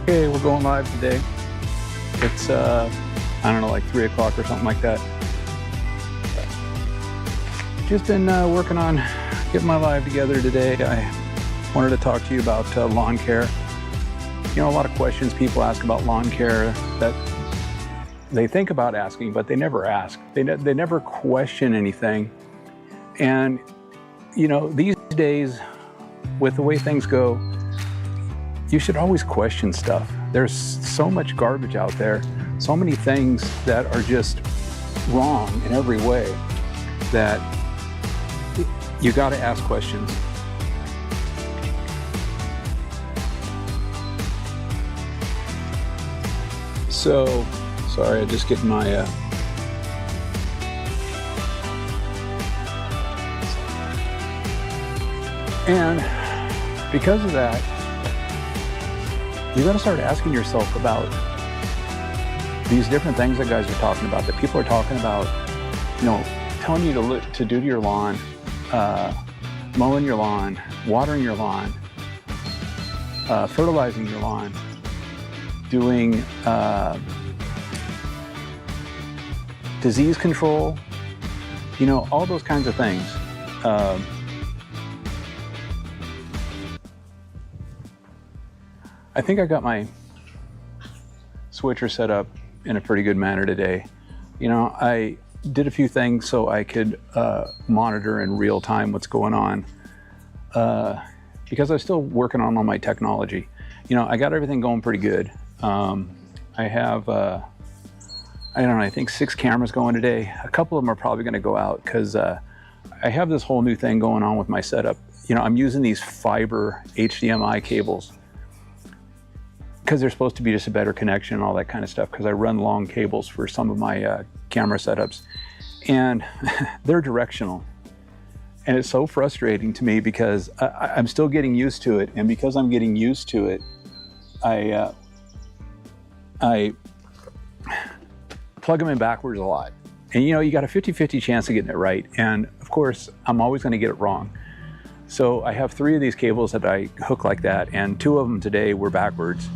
Okay, we're going live today. It's, I don't know, like 3 o'clock or something like that. Just been working on getting my live together today. I wanted to talk to you about lawn care. You know, a lot of questions people ask about lawn care that they think about asking, but they never ask. They never question anything. And, you know, these days, with the way things go, you should always question stuff. There's so much garbage out there, so many things that are just wrong in every way that you got to ask questions. So, sorry, I just get my and because of that, you got to start asking yourself about these different things that guys are talking about, that people are talking about, you know, telling you to do to your lawn, mowing your lawn, watering your lawn, fertilizing your lawn, doing disease control, you know, all those kinds of things. I think I got my switcher set up in a pretty good manner today. You know, I did a few things so I could monitor in real time what's going on because I'm still working on all my technology. You know, I got everything going pretty good. I have, I don't know, I think 6 cameras going today. A couple of them are probably going to go out because I have this whole new thing going on with my setup. You know, I'm using these fiber HDMI cables because they're supposed to be just a better connection and all that kind of stuff, because I run long cables for some of my camera setups, and they're directional. And it's so frustrating to me because I'm still getting used to it, and because I'm getting used to it, I plug them in backwards a lot. And you know, you got a 50-50 chance of getting it right, and of course, I'm always going to get it wrong. So I have 3 of these cables that I hook like that, and 2 of them today were backwards.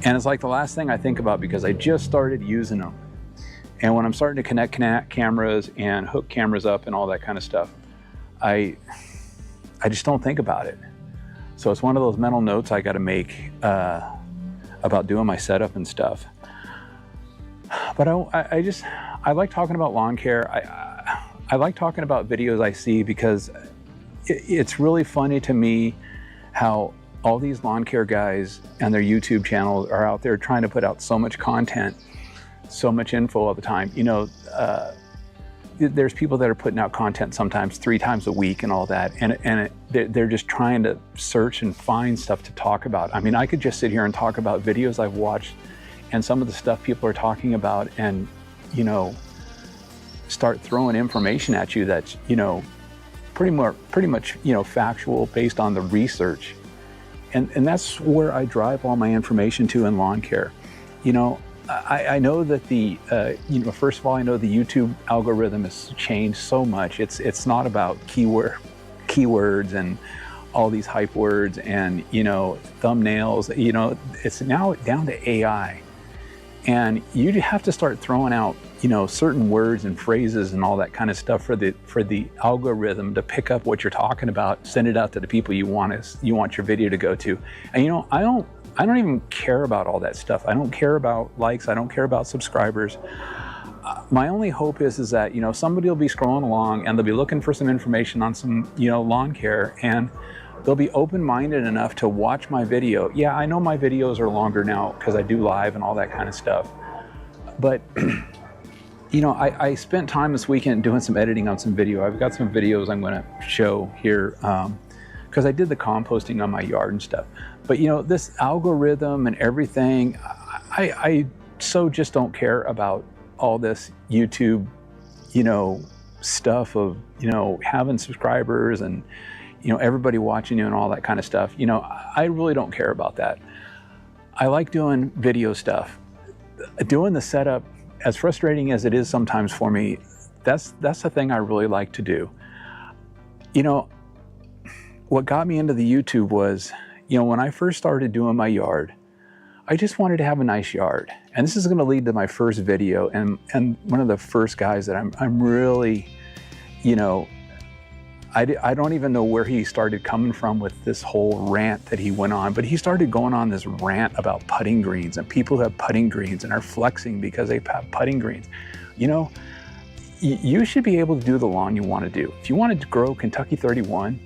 And it's like the last thing I think about because I just started using them. And when I'm starting to connect cameras and hook cameras up and all that kind of stuff, I just don't think about it. So it's one of those mental notes I got to make about doing my setup and stuff. But I like talking about lawn care. I like talking about videos I see because it's really funny to me how all these lawn care guys and their YouTube channels are out there trying to put out so much content, so much info all the time. You know, there's people that are putting out content sometimes 3 times a week and all that, and they're just trying to search and find stuff to talk about. I mean, I could just sit here and talk about videos I've watched and some of the stuff people are talking about, and, you know, start throwing information at you that's, you know, pretty much, you know, factual based on the research. And that's where I drive all my information to in lawn care. You know, I know that the, you know, first of all, I know the YouTube algorithm has changed so much. It's not about keywords and all these hype words and, you know, thumbnails. You know, it's now down to AI. And you have to start throwing out, you know, certain words and phrases and all that kind of stuff for the algorithm to pick up what you're talking about, send it out to the people you want your video to go to. And you know, I don't even care about all that stuff. I don't care about likes. I don't care about subscribers. My only hope is that, you know, somebody will be scrolling along and they'll be looking for some information on some, you know, lawn care, and they'll be open-minded enough to watch my video. Yeah, I know my videos are longer now because I do live and all that kind of stuff. But, you know, I spent time this weekend doing some editing on some video. I've got some videos I'm going to show here because I did the composting on my yard and stuff. But, you know, this algorithm and everything, I so just don't care about all this YouTube, you know, stuff of, you know, having subscribers and, you know, everybody watching you and all that kind of stuff. You know, I really don't care about that. I like doing video stuff. Doing the setup, as frustrating as it is sometimes for me, that's the thing I really like to do. You know, what got me into the YouTube was, you know, when I first started doing my yard, I just wanted to have a nice yard. And this is going to lead to my first video, and one of the first guys that I'm really, you know, I don't even know where he started coming from with this whole rant that he went on, but he started going on this rant about putting greens and people who have putting greens and are flexing because they have putting greens. You know, you should be able to do the lawn you want to do. If you want to grow Kentucky 31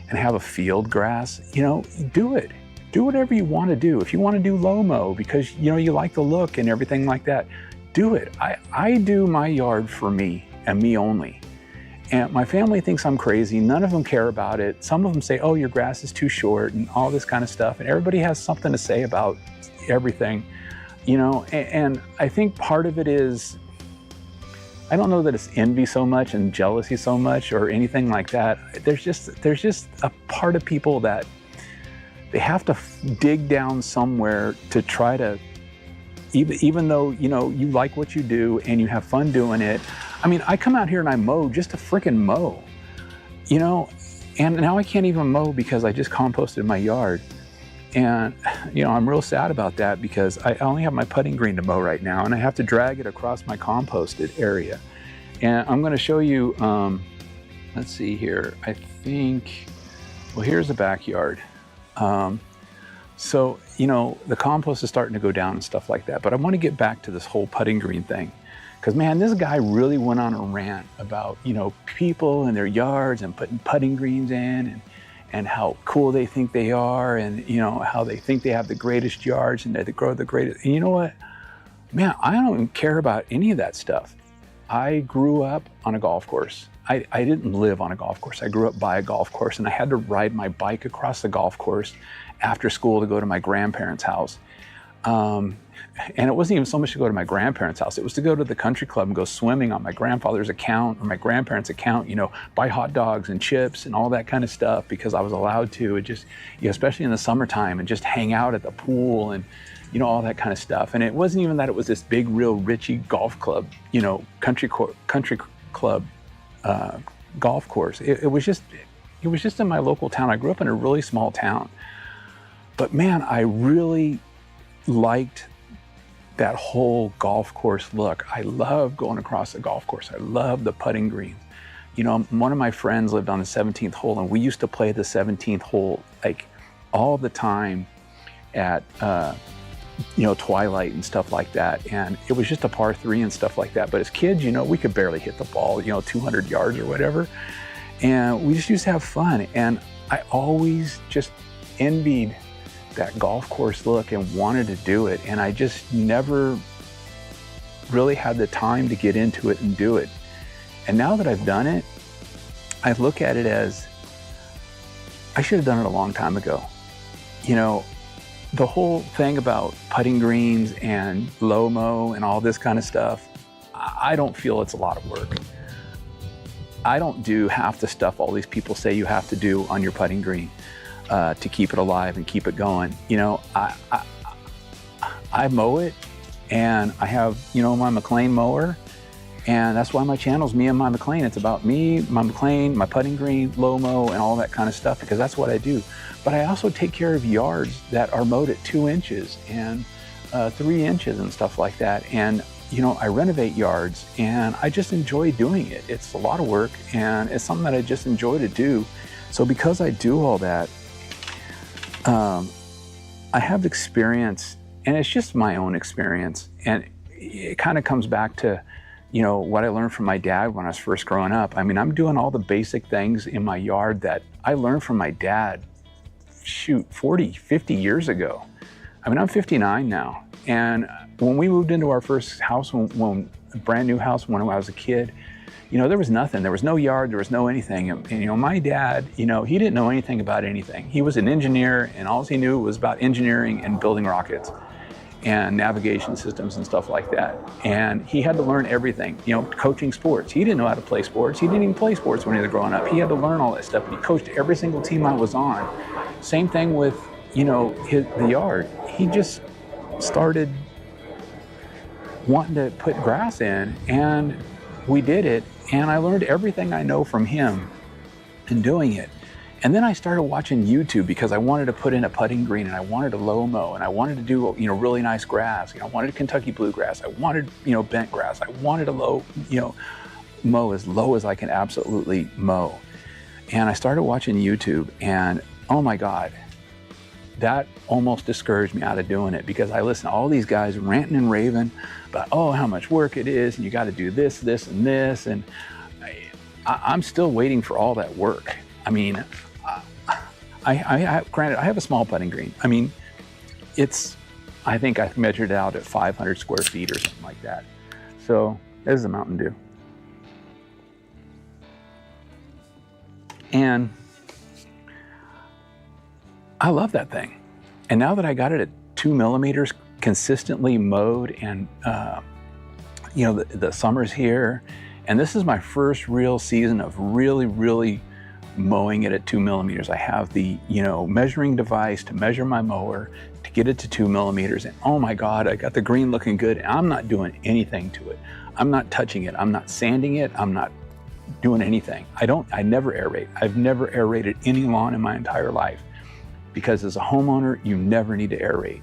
and have a field grass, you know, do it. Do whatever you want to do. If you want to do low mow because, you know, you like the look and everything like that, do it. I do my yard for me and me only. And my family thinks I'm crazy. None of them care about it. Some of them say, oh, your grass is too short and all this kind of stuff. And everybody has something to say about everything, you know, and I think part of it is, I don't know that it's envy so much and jealousy so much or anything like that. There's just a part of people that they have to dig down somewhere to try to, even though, you know, you like what you do and you have fun doing it. I mean, I come out here and I mow just to frickin' mow, you know, and now I can't even mow because I just composted my yard. And, you know, I'm real sad about that because I only have my putting green to mow right now and I have to drag it across my composted area. And I'm going to show you, let's see here, I think, well, here's the backyard. So, you know, the compost is starting to go down and stuff like that, but I want to get back to this whole putting green thing. Because, man, this guy really went on a rant about, you know, people and their yards and putting putting greens in and how cool they think they are and, you know, how they think they have the greatest yards and that they grow the greatest. And you know what? Man, I don't care about any of that stuff. I grew up on a golf course. I didn't live on a golf course. I grew up by a golf course and I had to ride my bike across the golf course after school to go to my grandparents' house. And it wasn't even so much to go to my grandparents' house. It was to go to the country club and go swimming on my grandfather's account or my grandparents' account, you know, buy hot dogs and chips and all that kind of stuff because I was allowed to, and just, you know, especially in the summertime, and just hang out at the pool and, you know, all that kind of stuff. And it wasn't even that it was this big, real Richie golf club, you know, country club golf course. It was just in my local town. I grew up in a really small town. But man, I really liked that whole golf course look. I love going across the golf course. I love the putting greens. You know, one of my friends lived on the 17th hole and we used to play the 17th hole like all the time at, you know, twilight and stuff like that. And it was just a par 3 and stuff like that. But as kids, you know, we could barely hit the ball, you know, 200 yards or whatever. And we just used to have fun. And I always just envied that golf course look and wanted to do it. And I just never really had the time to get into it and do it. And now that I've done it, I look at it as, I should have done it a long time ago. You know, the whole thing about putting greens and low mow and all this kind of stuff, I don't feel it's a lot of work. I don't do half the stuff all these people say you have to do on your putting green to keep it alive and keep it going. You know, I mow it and I have, you know, my McLean mower, and that's why my channel's Me and My McLean. It's about me, my McLean, my putting green, low mow, and all that kind of stuff, because that's what I do. But I also take care of yards that are mowed at 2 inches and 3 inches and stuff like that. And, you know, I renovate yards and I just enjoy doing it. It's a lot of work and it's something that I just enjoy to do. So because I do all that, I have experience, and it's just my own experience. And it kind of comes back to, you know, what I learned from my dad when I was first growing up. I mean, I'm doing all the basic things in my yard that I learned from my dad, shoot, 40, 50 years ago. I mean, I'm 59 now. And when we moved into our first house, when a brand new house, when I was a kid, you know, there was nothing. There was no yard, there was no anything. And, you know, my dad, you know, he didn't know anything about anything. He was an engineer, and all he knew was about engineering and building rockets and navigation systems and stuff like that. And he had to learn everything, you know, coaching sports. He didn't know how to play sports. He didn't even play sports when he was growing up. He had to learn all that stuff. And he coached every single team I was on. Same thing with, you know, the yard. He just started wanting to put grass in, and we did it. And I learned everything I know from him in doing it. And then I started watching YouTube because I wanted to put in a putting green, and I wanted a low mow, and I wanted to do, really nice grass. I wanted Kentucky bluegrass. I wanted, bent grass. I wanted a low, mow as low as I can absolutely mow. And I started watching YouTube, and oh my God, that almost discouraged me out of doing it, because I listened to all these guys ranting and raving about, how much work it is, and you got to do this, this, and this. And I'm still waiting for all that work. I mean, granted, I have a small putting green. I mean, I think I measured it out at 500 square feet or something like that. So there's a Mountain Dew. And I love that thing. And now that I got it at 2 millimeters, consistently mowed, and the summer's here, and this is my first real season of really mowing it at 2 millimeters. I have the measuring device to measure my mower to get it to 2 millimeters, and oh my God, I got the green looking good. And I'm not doing anything to it. I'm not touching it. I'm not sanding it. I'm not doing anything. I never aerate. I've never aerated any lawn in my entire life, because as a homeowner, you never need to aerate.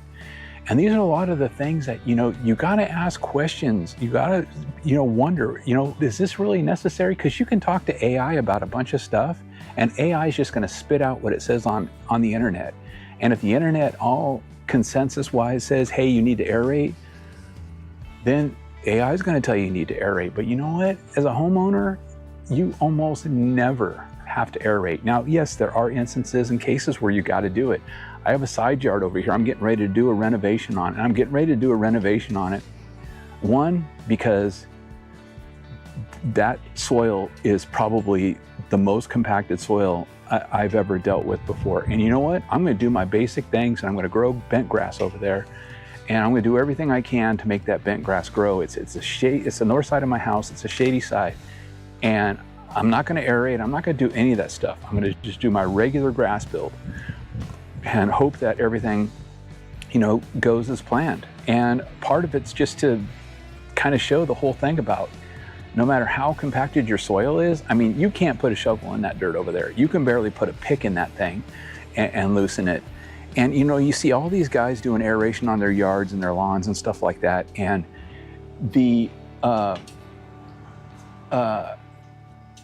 And these are a lot of the things that, you gotta ask questions. You gotta, wonder, is this really necessary? Because you can talk to AI about a bunch of stuff, and AI is just gonna spit out what it says on the internet. And if the internet all consensus-wise says, hey, you need to aerate, then AI is gonna tell you need to aerate. But you know what? As a homeowner, you almost never have to aerate. Now, yes, there are instances and cases where you got to do it. I have a side yard over here. I'm getting ready to do a renovation on it. And I'm getting ready to do a renovation on it. One, because that soil is probably the most compacted soil I've ever dealt with before. And you know what? I'm going to do my basic things, and I'm going to grow bent grass over there. And I'm going to do everything I can to make that bent grass grow. It's the north side of my house. It's a shady side. And I'm not going to aerate. I'm not going to do any of that stuff. I'm going to just do my regular grass build and hope that everything, goes as planned. And part of it's just to kind of show the whole thing about, no matter how compacted your soil is, I mean, you can't put a shovel in that dirt over there. You can barely put a pick in that thing and loosen it. And, you see all these guys doing aeration on their yards and their lawns and stuff like that. And the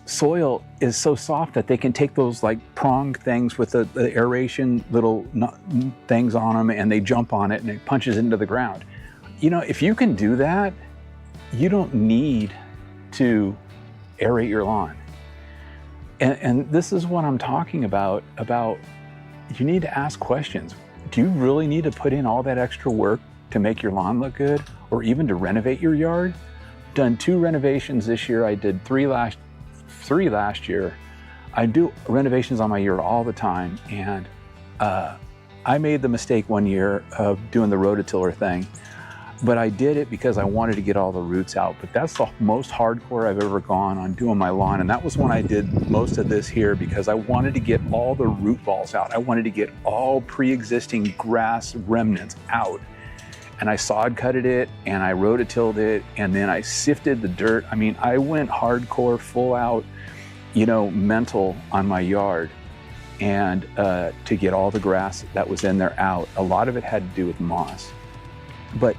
soil is so soft that they can take those like prong things with the aeration little things on them, and they jump on it and it punches into the ground. If you can do that, you don't need to aerate your lawn. And this is what I'm talking about you need to ask questions. Do you really need to put in all that extra work to make your lawn look good, or even to renovate your yard? Done 2 renovations this year. I did 3 last year. I do renovations on my yard all the time, and I made the mistake one year of doing the rototiller thing, but I did it because I wanted to get all the roots out. But that's the most hardcore I've ever gone on doing my lawn, and that was when I did most of this here, because I wanted to get all the root balls out. I wanted to get all pre-existing grass remnants out. And I sod cutted it, and I rototilled it, and then I sifted the dirt. I mean, I went hardcore, full out, mental on my yard, and to get all the grass that was in there out. A lot of it had to do with moss. But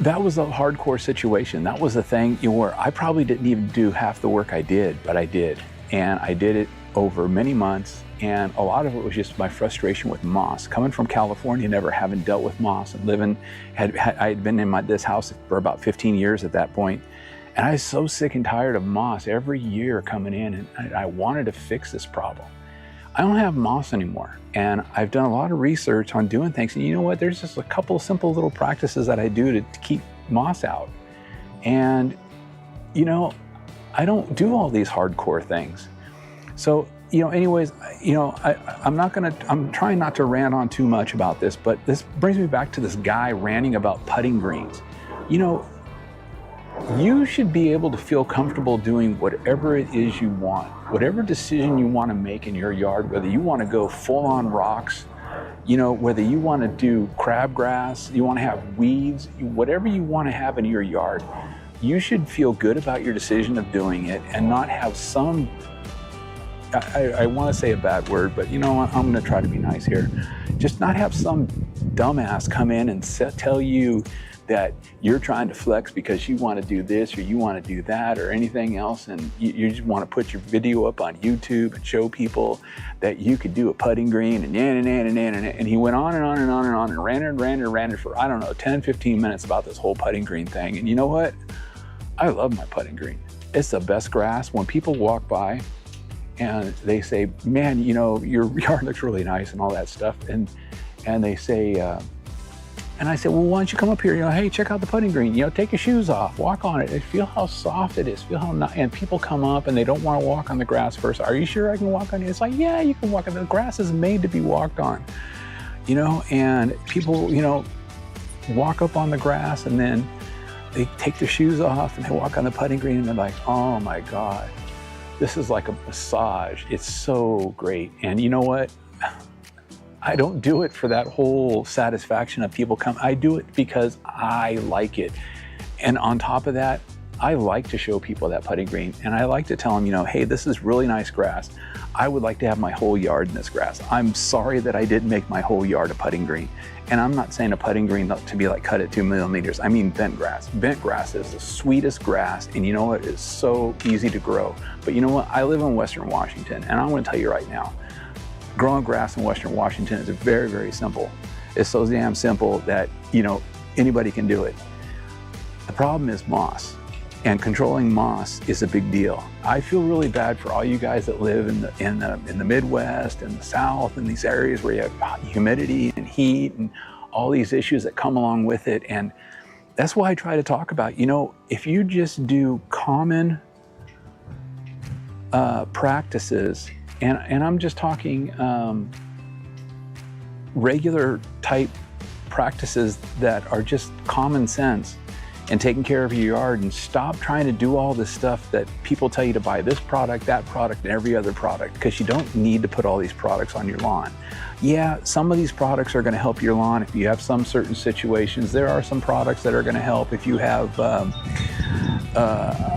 that was a hardcore situation. That was the thing where I probably didn't even do half the work I did, but I did. And I did it over many months. And a lot of it was just my frustration with moss. Coming from California, never having dealt with moss, and I had been in this house for about 15 years at that point. And I was so sick and tired of moss every year coming in, and I wanted to fix this problem. I don't have moss anymore. And I've done a lot of research on doing things. And you know what? There's just a couple of simple little practices that I do to keep moss out. And, I don't do all these hardcore things. So, anyways, I'm trying not to rant on too much about this, but this brings me back to this guy ranting about putting greens. You should be able to feel comfortable doing whatever it is you want, whatever decision you want to make in your yard, whether you want to go full on rocks, whether you want to do crabgrass, you want to have weeds, whatever you want to have in your yard, you should feel good about your decision of doing it and not have some I want to say a bad word, but you know what, I'm going to try to be nice here. Just not have some dumbass come in and tell you that you're trying to flex because you want to do this or you want to do that or anything else, and you just want to put your video up on YouTube and show people that you could do a putting green and he went on and on and on and on and ranted for, I don't know, 10, 15 minutes about this whole putting green thing. And you know what? I love my putting green. It's the best grass. When people walk by and they say, man, you know, your yard looks really nice and all that stuff, and they say, and I said, well, why don't you come up here? You know, hey, check out the putting green. You know, take your shoes off, walk on it. Feel how soft it is. Feel how nice. And people come up and they don't want to walk on the grass first. Are you sure I can walk on it? It's like, yeah, you can walk on it. The grass is made to be walked on. You know, and people, you know, walk up on the grass and then they take their shoes off and they walk on the putting green and they're like, oh my God, this is like a massage. It's so great. And you know what? I don't do it for that whole satisfaction of people come. I do it because I like it. And on top of that, I like to show people that putting green, and I like to tell them, you know, hey, this is really nice grass. I would like to have my whole yard in this grass. I'm sorry that I didn't make my whole yard a putting green. And I'm not saying a putting green to be like cut at 2 millimeters. I mean bent grass. Bent grass is the sweetest grass, and you know what? It's so easy to grow. But you know what? I live in Western Washington, and I'm going to tell you right now, growing grass in Western Washington is very, very simple. It's so damn simple that, you know, anybody can do it. The problem is moss, and controlling moss is a big deal. I feel really bad for all you guys that live in the Midwest and the South and these areas where you have humidity and heat and all these issues that come along with it. And that's why I try to talk about, you know, if you just do common practices, and I'm just talking regular type practices that are just common sense and taking care of your yard, and stop trying to do all this stuff that people tell you to buy this product, that product, and every other product, because you don't need to put all these products on your lawn. Yeah, some of these products are going to help your lawn if you have some certain situations. There are some products that are going to help if you have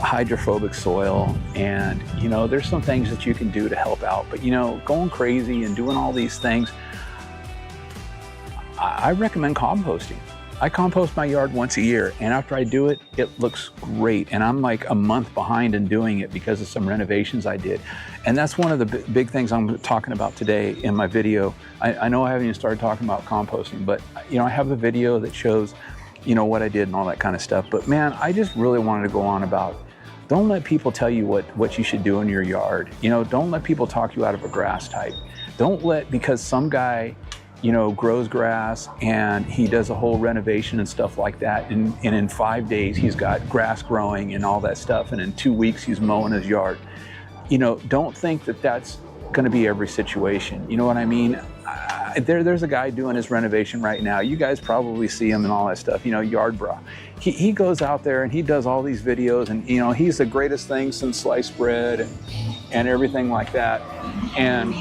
hydrophobic soil, and you know, there's some things that you can do to help out. But you know, going crazy and doing all these things, I recommend composting. I compost my yard once a year, and after I do it, it looks great. And I'm like a month behind in doing it because of some renovations I did. And that's one of the big things I'm talking about today in my video. I know I haven't even started talking about composting, but you know, I have the video that shows, you know, what I did and all that kind of stuff. But man, I just really wanted to go on about, don't let people tell you what you should do in your yard. You know, don't let people talk you out of a grass type. Don't let, because some guy, you know, grows grass and he does a whole renovation and stuff like that, and in 5 days he's got grass growing and all that stuff, and in 2 weeks he's mowing his yard. You know, don't think that that's going to be every situation. You know what I mean? There's a guy doing his renovation right now. You guys probably see him and all that stuff, you know, Yard Bra. He goes out there and he does all these videos, and you know, he's the greatest thing since sliced bread and everything like that. And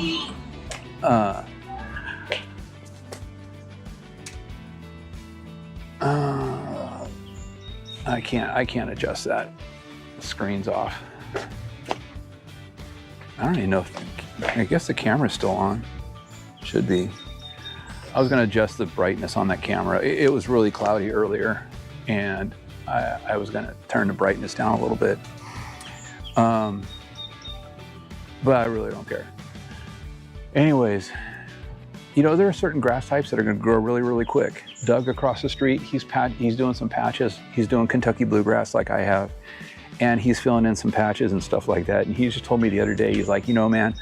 I can't adjust that. The screen's off. I don't even know if, I guess the camera's still on. Should be. I was gonna adjust the brightness on that camera. It was really cloudy earlier, and I was gonna turn the brightness down a little bit. But I really don't care. Anyways, you know, there are certain grass types that are going to grow really, really quick. Doug across the street, he's doing some patches. He's doing Kentucky bluegrass like I have, and he's filling in some patches and stuff like that. And he just told me the other day, he's like, you know, man,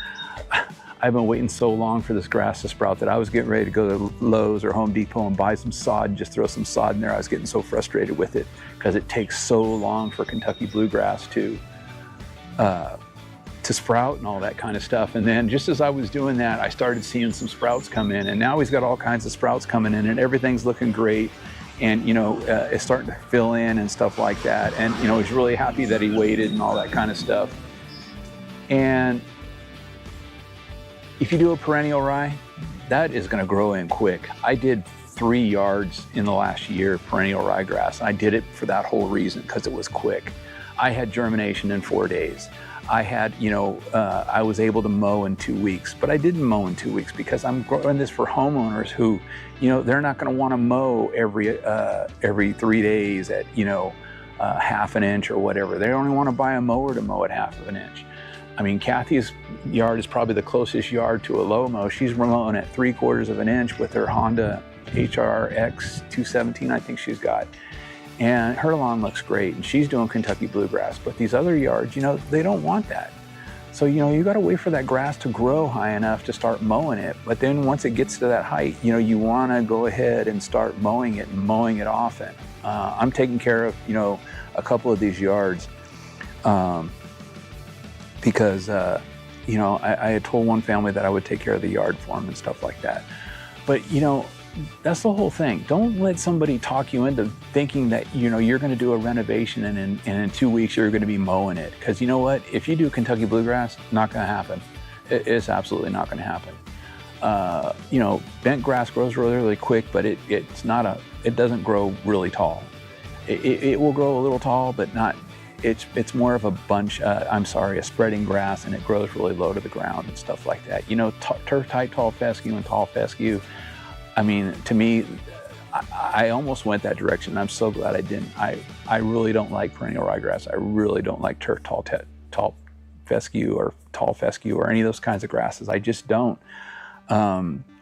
I've been waiting so long for this grass to sprout that I was getting ready to go to Lowe's or Home Depot and buy some sod and just throw some sod in there. I was getting so frustrated with it because it takes so long for Kentucky bluegrass to sprout and all that kind of stuff. And then just as I was doing that, I started seeing some sprouts come in, and now he's got all kinds of sprouts coming in, and everything's looking great. And you know, it's starting to fill in and stuff like that. And you know, he's really happy that he waited and all that kind of stuff. And if you do a perennial rye, that is going to grow in quick. I did 3 yards in the last year, perennial ryegrass. And I did it for that whole reason, because it was quick. I had germination in 4 days. I had, I was able to mow in 2 weeks, but I didn't mow in 2 weeks because I'm growing this for homeowners who, they're not going to want to mow every 3 days at, half an inch or whatever. They only want to buy a mower to mow at half of an inch. I mean, Kathy's yard is probably the closest yard to a low mow. She's mowing at 3/4 of an inch with her Honda HRX 217, I think she's got. And her lawn looks great, and she's doing Kentucky bluegrass. But these other yards, they don't want that. So, you got to wait for that grass to grow high enough to start mowing it. But then once it gets to that height, you want to go ahead and start mowing it and mowing it often. I'm taking care of, a couple of these yards because, I had told one family that I would take care of the yard for them and stuff like that. But, that's the whole thing. Don't let somebody talk you into thinking that, you're going to do a renovation and in 2 weeks you're going to be mowing it. Because you know what? If you do Kentucky bluegrass, not going to happen. It's absolutely not going to happen. Bent grass grows really, really quick, but it doesn't grow really tall. It will grow a little tall, but not. It's more of a bunch. A spreading grass, and it grows really low to the ground and stuff like that. Turf type tall fescue and tall fescue. I mean, to me, I almost went that direction. I'm so glad I didn't. I really don't like perennial ryegrass. I really don't like turf tall fescue or tall fescue or any of those kinds of grasses. I just don't.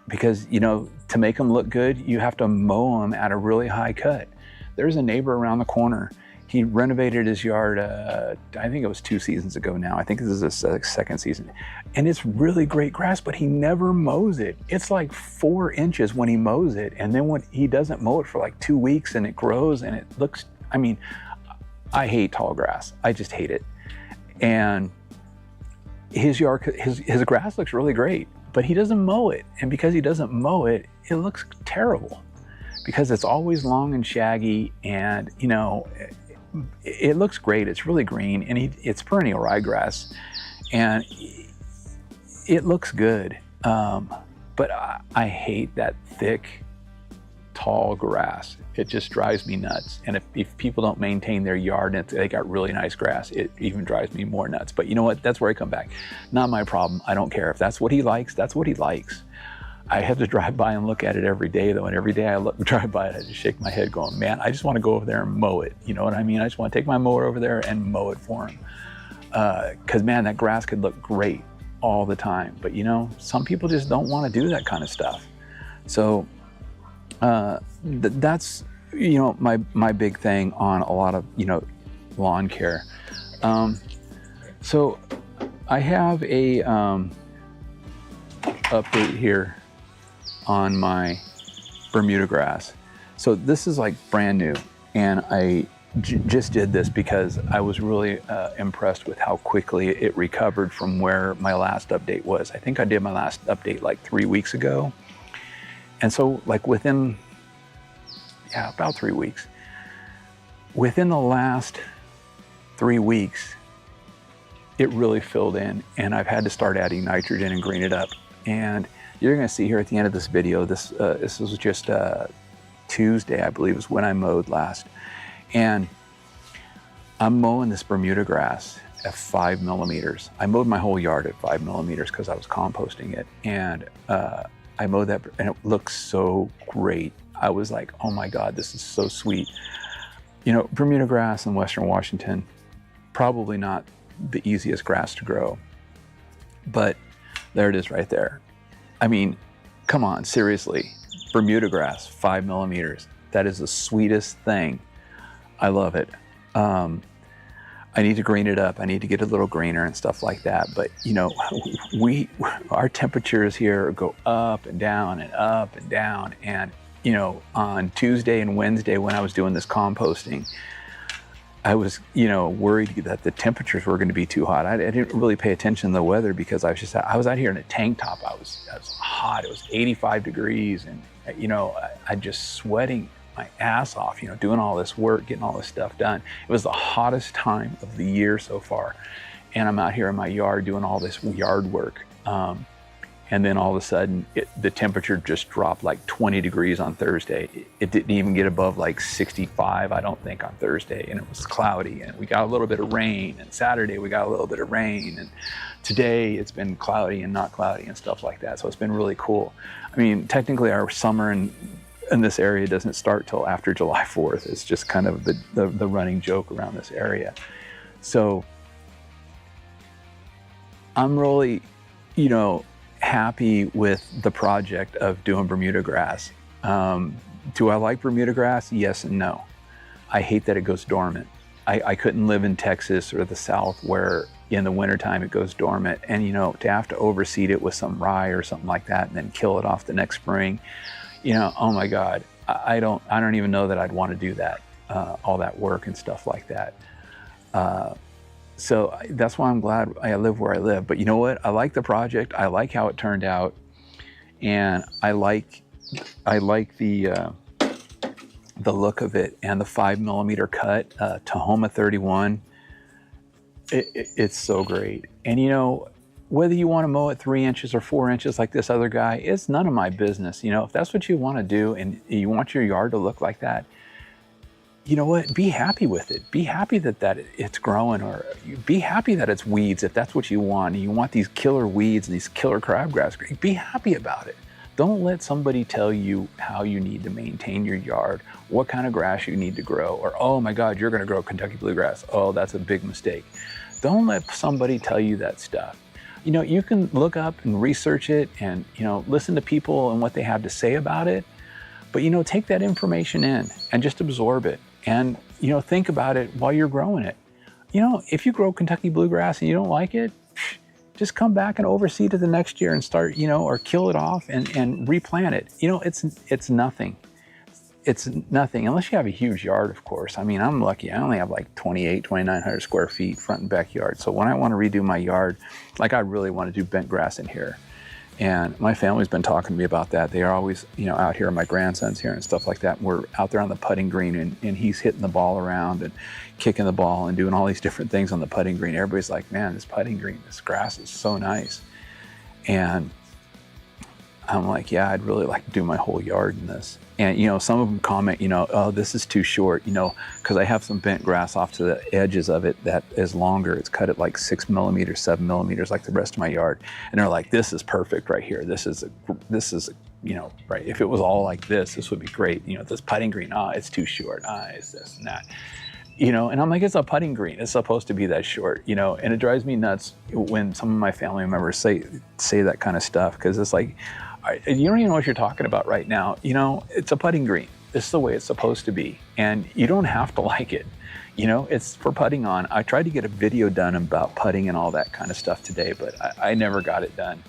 Because, to make them look good, you have to mow them at a really high cut. There's a neighbor around the corner. He renovated his yard, I think it was 2 seasons ago now. I think this is his second season. And it's really great grass, but he never mows it. It's like 4 inches when he mows it. And then when he doesn't mow it for like 2 weeks and it grows and it looks, I hate tall grass. I just hate it. And his yard, his grass looks really great, but he doesn't mow it. And because he doesn't mow it, it looks terrible because it's always long and shaggy and, it looks great. It's really green, and it's perennial ryegrass, and it looks good. But I hate that thick, tall grass. It just drives me nuts. And if people don't maintain their yard and they got really nice grass, it even drives me more nuts. But you know what? That's where I come back. Not my problem. I don't care. If that's what he likes, that's what he likes. I have to drive by and look at it every day, though, and every day I drive by it, I just shake my head going, man, I just want to go over there and mow it. You know what I mean? I just want to take my mower over there and mow it for him. Because, man, that grass could look great all the time. But, some people just don't want to do that kind of stuff. So that's, my big thing on a lot of, lawn care. So I have a update here on my Bermuda grass. So this is like brand new, and I just did this because I was really impressed with how quickly it recovered from where my last update was. I think I did my last update like 3 weeks ago. And so like within, about 3 weeks. Within the last 3 weeks, it really filled in, and I've had to start adding nitrogen and green it up. And you're going to see here at the end of this video, this was just Tuesday, I believe, is when I mowed last. And I'm mowing this Bermuda grass at 5 millimeters. I mowed my whole yard at 5 millimeters because I was composting it. And I mowed that, and it looks so great. I was like, oh my God, this is so sweet. Bermuda grass in Western Washington, probably not the easiest grass to grow, but there it is right there. I mean, come on, seriously, Bermuda grass, 5 millimeters. That is the sweetest thing. I love it. I need to green it up. I need to get a little greener and stuff like that. But our temperatures here go up and down and up and down. And on Tuesday and Wednesday when I was doing this composting, I was, worried that the temperatures were going to be too hot. I didn't really pay attention to the weather because I was out here in a tank top. I was hot. It was 85 degrees, and I just sweating my ass off. Doing all this work, getting all this stuff done. It was the hottest time of the year so far, and I'm out here in my yard doing all this yard work. And then all of a sudden, the temperature just dropped like 20 degrees on Thursday. It didn't even get above like 65, I don't think, on Thursday. And it was cloudy, and we got a little bit of rain. And Saturday, we got a little bit of rain. And today, it's been cloudy and not cloudy and stuff like that. So it's been really cool. I mean, technically, our summer in this area doesn't start till after July 4th. It's just kind of the running joke around this area. So I'm really, happy with the project of doing Bermuda grass. Do I like Bermuda grass? Yes and no. I hate that it goes dormant. I couldn't live in Texas or the South where in the wintertime it goes dormant, and to have to overseed it with some rye or something like that and then kill it off the next spring, oh my God, I don't even know that I'd want to do that, all that work and stuff like that. So that's why I'm glad I live where I live. But you know what? I like the project. I like how it turned out, and I like the look of it and the 5mm cut, Tahoma 31. It's so great. And whether you want to mow it 3 inches or 4 inches like this other guy, it's none of my business. If that's what you want to do and you want your yard to look like that, you know what? Be happy with it. Be happy that it's growing, or be happy that it's weeds if that's what you want. And you want these killer weeds and these killer crabgrass. Be happy about it. Don't let somebody tell you how you need to maintain your yard, what kind of grass you need to grow, or, oh my God, you're going to grow Kentucky bluegrass. Oh, that's a big mistake. Don't let somebody tell you that stuff. You can look up and research it and, listen to people and what they have to say about it. But, take that information in and just absorb it. And, think about it while you're growing it. If you grow Kentucky bluegrass and you don't like it, just come back and overseed it the next year and start, or kill it off and replant it. It's nothing. It's nothing, unless you have a huge yard, of course. I mean, I'm lucky. I only have like 2,900 square feet front and backyard. So when I want to redo my yard, like I really want to do bent grass in here. And my family's been talking to me about that. They are always, out here, my grandson's here and stuff like that. We're out there on the putting green, and he's hitting the ball around and kicking the ball and doing all these different things on the putting green. Everybody's like, man, this putting green, this grass is so nice. And I'm like, yeah, I'd really like to do my whole yard in this. And, some of them comment, oh, this is too short, because I have some bent grass off to the edges of it that is longer. It's cut at like 6mm, 7mm, like the rest of my yard. And they're like, this is perfect right here. This is, right. If it was all like this would be great. This putting green, it's too short. It's this and that. And I'm like, it's a putting green. It's supposed to be that short, and it drives me nuts when some of my family members say that kind of stuff, because it's like, you don't even know what you're talking about right now. It's a putting green. This is the way it's supposed to be. And you don't have to like it. It's for putting on. I tried to get a video done about putting and all that kind of stuff today, but I never got it done.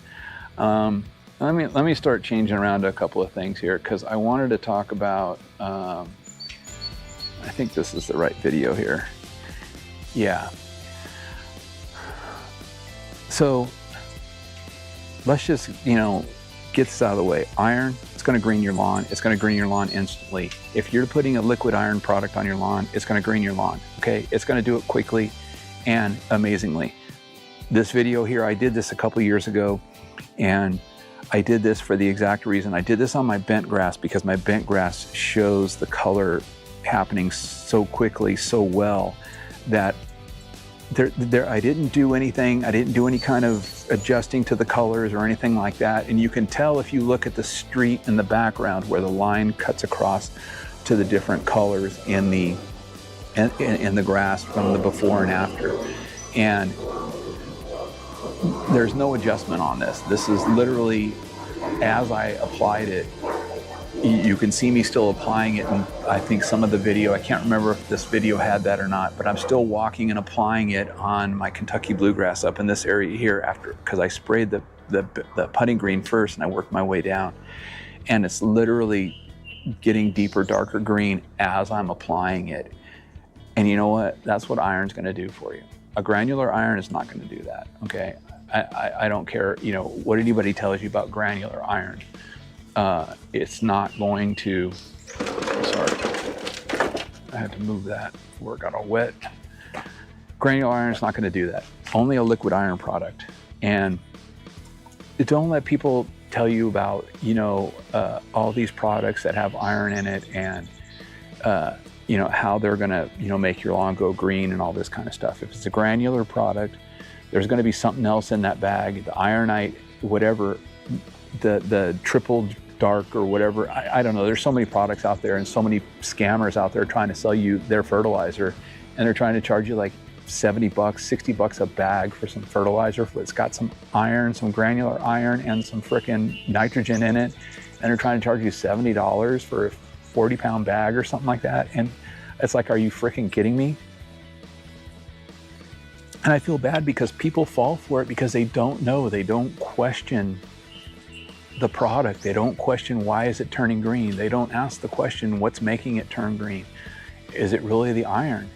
Let me start changing around a couple of things here, because I wanted to talk about, I think this is the right video here. Yeah. So let's just, get this out of the way. Iron, it's going to green your lawn. It's going to green your lawn instantly. If you're putting a liquid iron product on your lawn, it's going to green your lawn. Okay, it's going to do it quickly and amazingly. This video here, I did this a couple years ago, and I did this for the exact reason. I did this on my bent grass because my bent grass shows the color happening so quickly, so well, that I didn't do anything. I didn't do any kind of adjusting to the colors or anything like that. And you can tell if you look at the street in the background where the line cuts across to the different colors in the grass from the before and after. And there's no adjustment on this. This is literally as I applied it. You can see me still applying it, and I think some of the video, I can't remember if this video had that or not, but I'm still walking and applying it on my Kentucky bluegrass up in this area here after, because I sprayed the putting green first and I worked my way down. And it's literally getting deeper, darker green as I'm applying it. And you know what? That's what iron's gonna do for you. A granular iron is not gonna do that, okay? I don't care, what anybody tells you about granular iron. It's not going to, sorry, I had to move that before it got all wet. Granular iron is not going to do that. Only a liquid iron product. And don't let people tell you about, all these products that have iron in it and, how they're gonna, make your lawn go green and all this kind of stuff. If it's a granular product, there's gonna be something else in that bag, the ironite, whatever, the triple dark or whatever, I don't know. There's so many products out there and so many scammers out there trying to sell you their fertilizer, and they're trying to charge you like $70, $60 a bag for some fertilizer. It's got some iron, some granular iron and some frickin' nitrogen in it. And they're trying to charge you $70 for a 40-pound bag or something like that. And it's like, are you frickin' kidding me? And I feel bad because people fall for it because they don't know. They don't question the product. They don't question why is it turning green. They don't ask the question, what's making it turn green? Is it really the iron?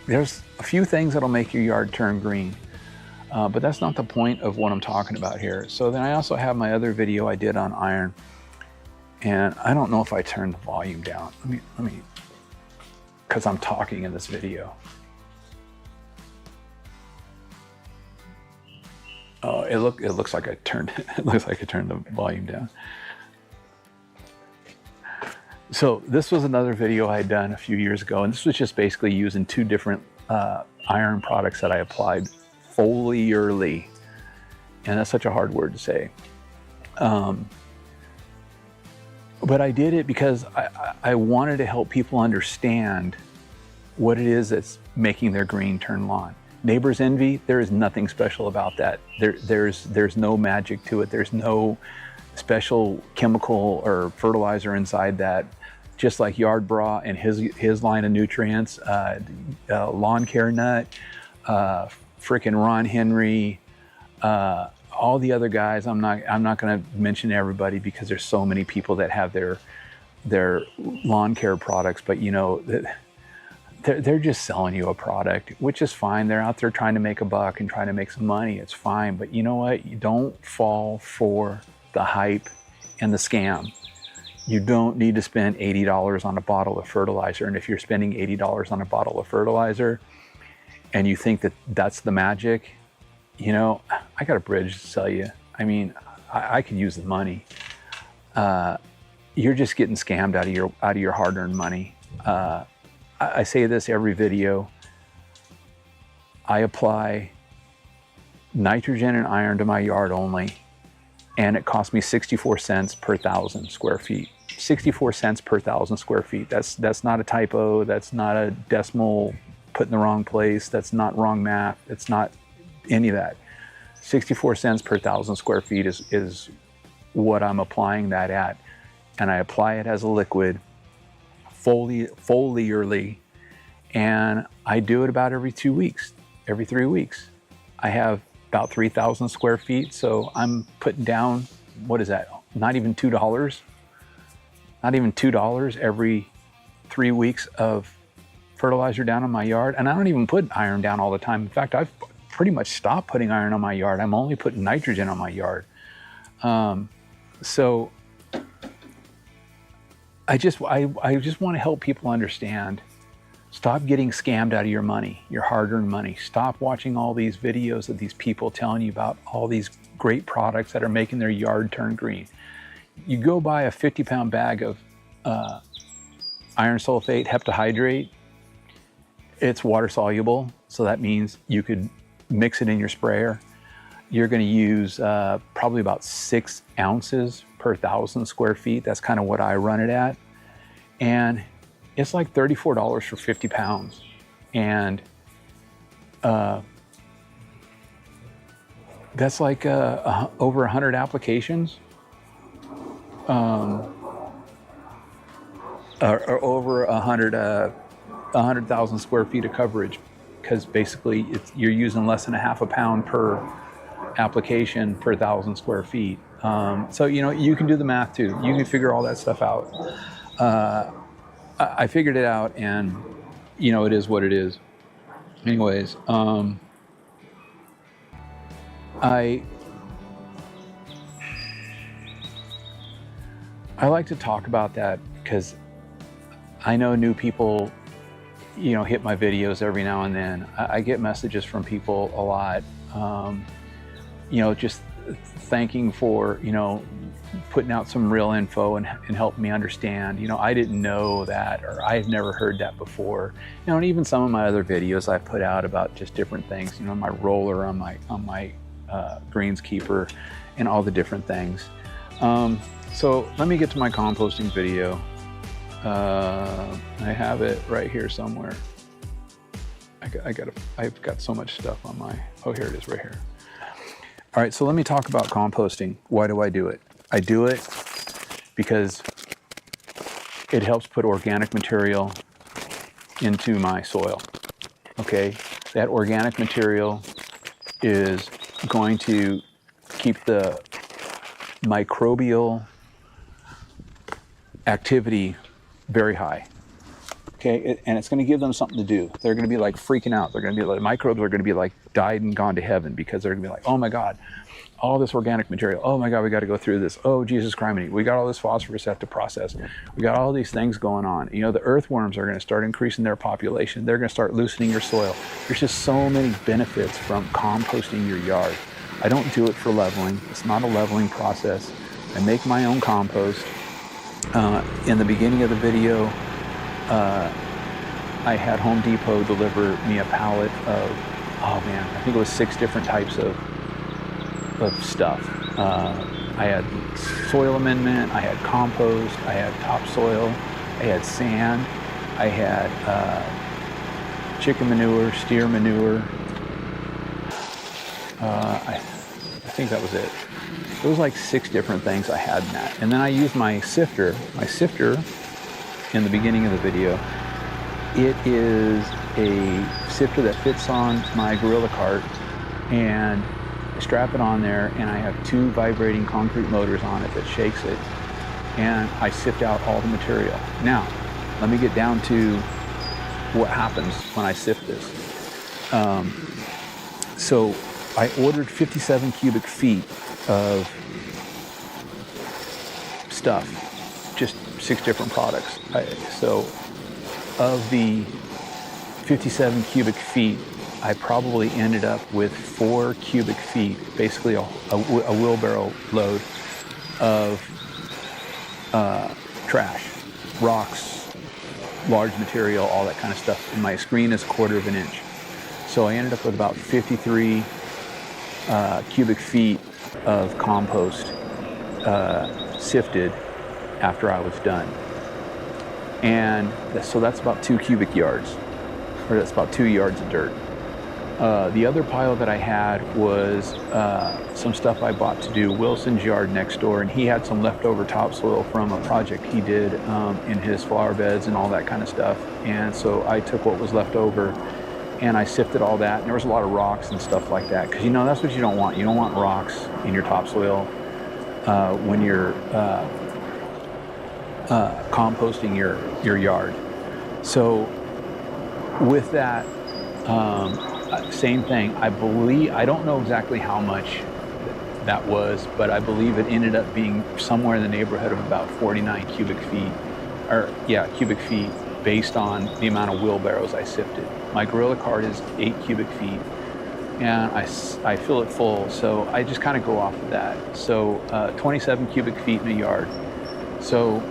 There's a few things that'll make your yard turn green, but that's not the point of what I'm talking about here. So then I also have my other video I did on iron, and I don't know if I turned the volume down. Let me, because I'm talking in this video. Oh, it looks like I turned the volume down. So this was another video I had done a few years ago, and this was just basically using two different iron products that I applied foliarly, and that's such a hard word to say. But I did it because I wanted to help people understand what it is that's making their green turn lawn. Neighbor's envy, there is nothing special about that. There's no magic to it. There's no special chemical or fertilizer inside that. Just like Yard Bra and his line of nutrients, Lawn Care Nut, frickin' Ron Henry, all the other guys. I'm not going to mention everybody because there's so many people that have their lawn care products, but they're just selling you a product, which is fine. They're out there trying to make a buck and trying to make some money. It's fine, but you know what? You don't fall for the hype and the scam. You don't need to spend $80 on a bottle of fertilizer. And if you're spending $80 on a bottle of fertilizer and you think that that's the magic, I got a bridge to sell you. I mean, I could use the money. You're just getting scammed out of your hard-earned money. I say this every video. I apply nitrogen and iron to my yard only, and it cost me 64 cents per 1,000 square feet. 64 cents per 1,000 square feet. That's not a typo. That's not a decimal put in the wrong place. That's not wrong math. It's not any of that. 64 cents per 1,000 square feet is what I'm applying that at. And I apply it as a liquid foliarly, and I do it about every 2 weeks, every 3 weeks. I have about 3,000 square feet, so I'm putting down, what is that? Not even $2. Not even $2 every 3 weeks of fertilizer down on my yard. And I don't even put iron down all the time. In fact, I've pretty much stopped putting iron on my yard. I'm only putting nitrogen on my yard. So I just want to help people understand. Stop getting scammed out of your money, your hard-earned money. Stop watching all these videos of these people telling you about all these great products that are making their yard turn green. You go buy a 50-pound bag of iron sulfate heptahydrate. It's water soluble, so that means you could mix it in your sprayer. You're going to use probably about 6 ounces per 1,000 square feet. That's kind of what I run it at. And it's like $34 for 50 pounds. And that's like over 100 applications. Or over 100,000 square feet of coverage, because basically you're using less than a half a pound per application per 1,000 square feet. So you can do the math too. You can figure all that stuff out. I figured it out, and it is what it is. Anyways, I like to talk about that because I know new people, hit my videos every now and then. I get messages from people a lot, just thanking for, putting out some real info and helping me understand. I didn't know that, or I've never heard that before. And even some of my other videos I put out about just different things, my roller on my greenskeeper and all the different things. So let me get to my composting video. I have it right here somewhere. I've got so much stuff on my, oh, here it is right here. All right, so let me talk about composting. Why do I do it? I do it because it helps put organic material into my soil, okay? That organic material is going to keep the microbial activity very high. Okay, and it's going to give them something to do. They're going to be like freaking out. They're going to be like, microbes are going to be like died and gone to heaven, because they're going to be like, oh my God, all this organic material. Oh my God, we got to go through this. Oh, Jesus Christ, we got all this phosphorus have to process. We got all these things going on. The earthworms are going to start increasing their population. They're going to start loosening your soil. There's just so many benefits from composting your yard. I don't do it for leveling. It's not a leveling process. I make my own compost. In the beginning of the video, I had Home Depot deliver me a pallet of, oh man, I think it was 6 different types of stuff. I had soil amendment, I had compost, I had topsoil, I had sand, I had chicken manure, steer manure. I think that was it. There was like 6 different things I had in that. And then I used my sifter. My sifter, in the beginning of the video, it is a sifter that fits on my gorilla cart, and I strap it on there, and I have 2 vibrating concrete motors on it that shakes it, and I sift out all the material. Now, let me get down to what happens when I sift this. So I ordered 57 cubic feet of stuff, just 6 different products. So of the 57 cubic feet, I probably ended up with 4 cubic feet, basically a wheelbarrow load of trash, rocks, large material, all that kind of stuff. And my screen is 1/4 inch. So I ended up with about 53 cubic feet of compost sifted after I was done. And so that's about 2 cubic yards, or that's about 2 yards of dirt. The other pile that I had was some stuff I bought to do Wilson's yard next door, and he had some leftover topsoil from a project he did in his flower beds and all that kind of stuff. And so I took what was left over and I sifted all that, and there was a lot of rocks and stuff like that, because that's what you don't want. You don't want rocks in your topsoil when you're composting your yard. So with that, same thing. I don't know exactly how much that was, but I believe it ended up being somewhere in the neighborhood of about 49 cubic feet, cubic feet, based on the amount of wheelbarrows I sifted. My gorilla cart is 8 cubic feet, and I fill it full, so I just kind of go off of that. So 27 cubic feet in a yard. So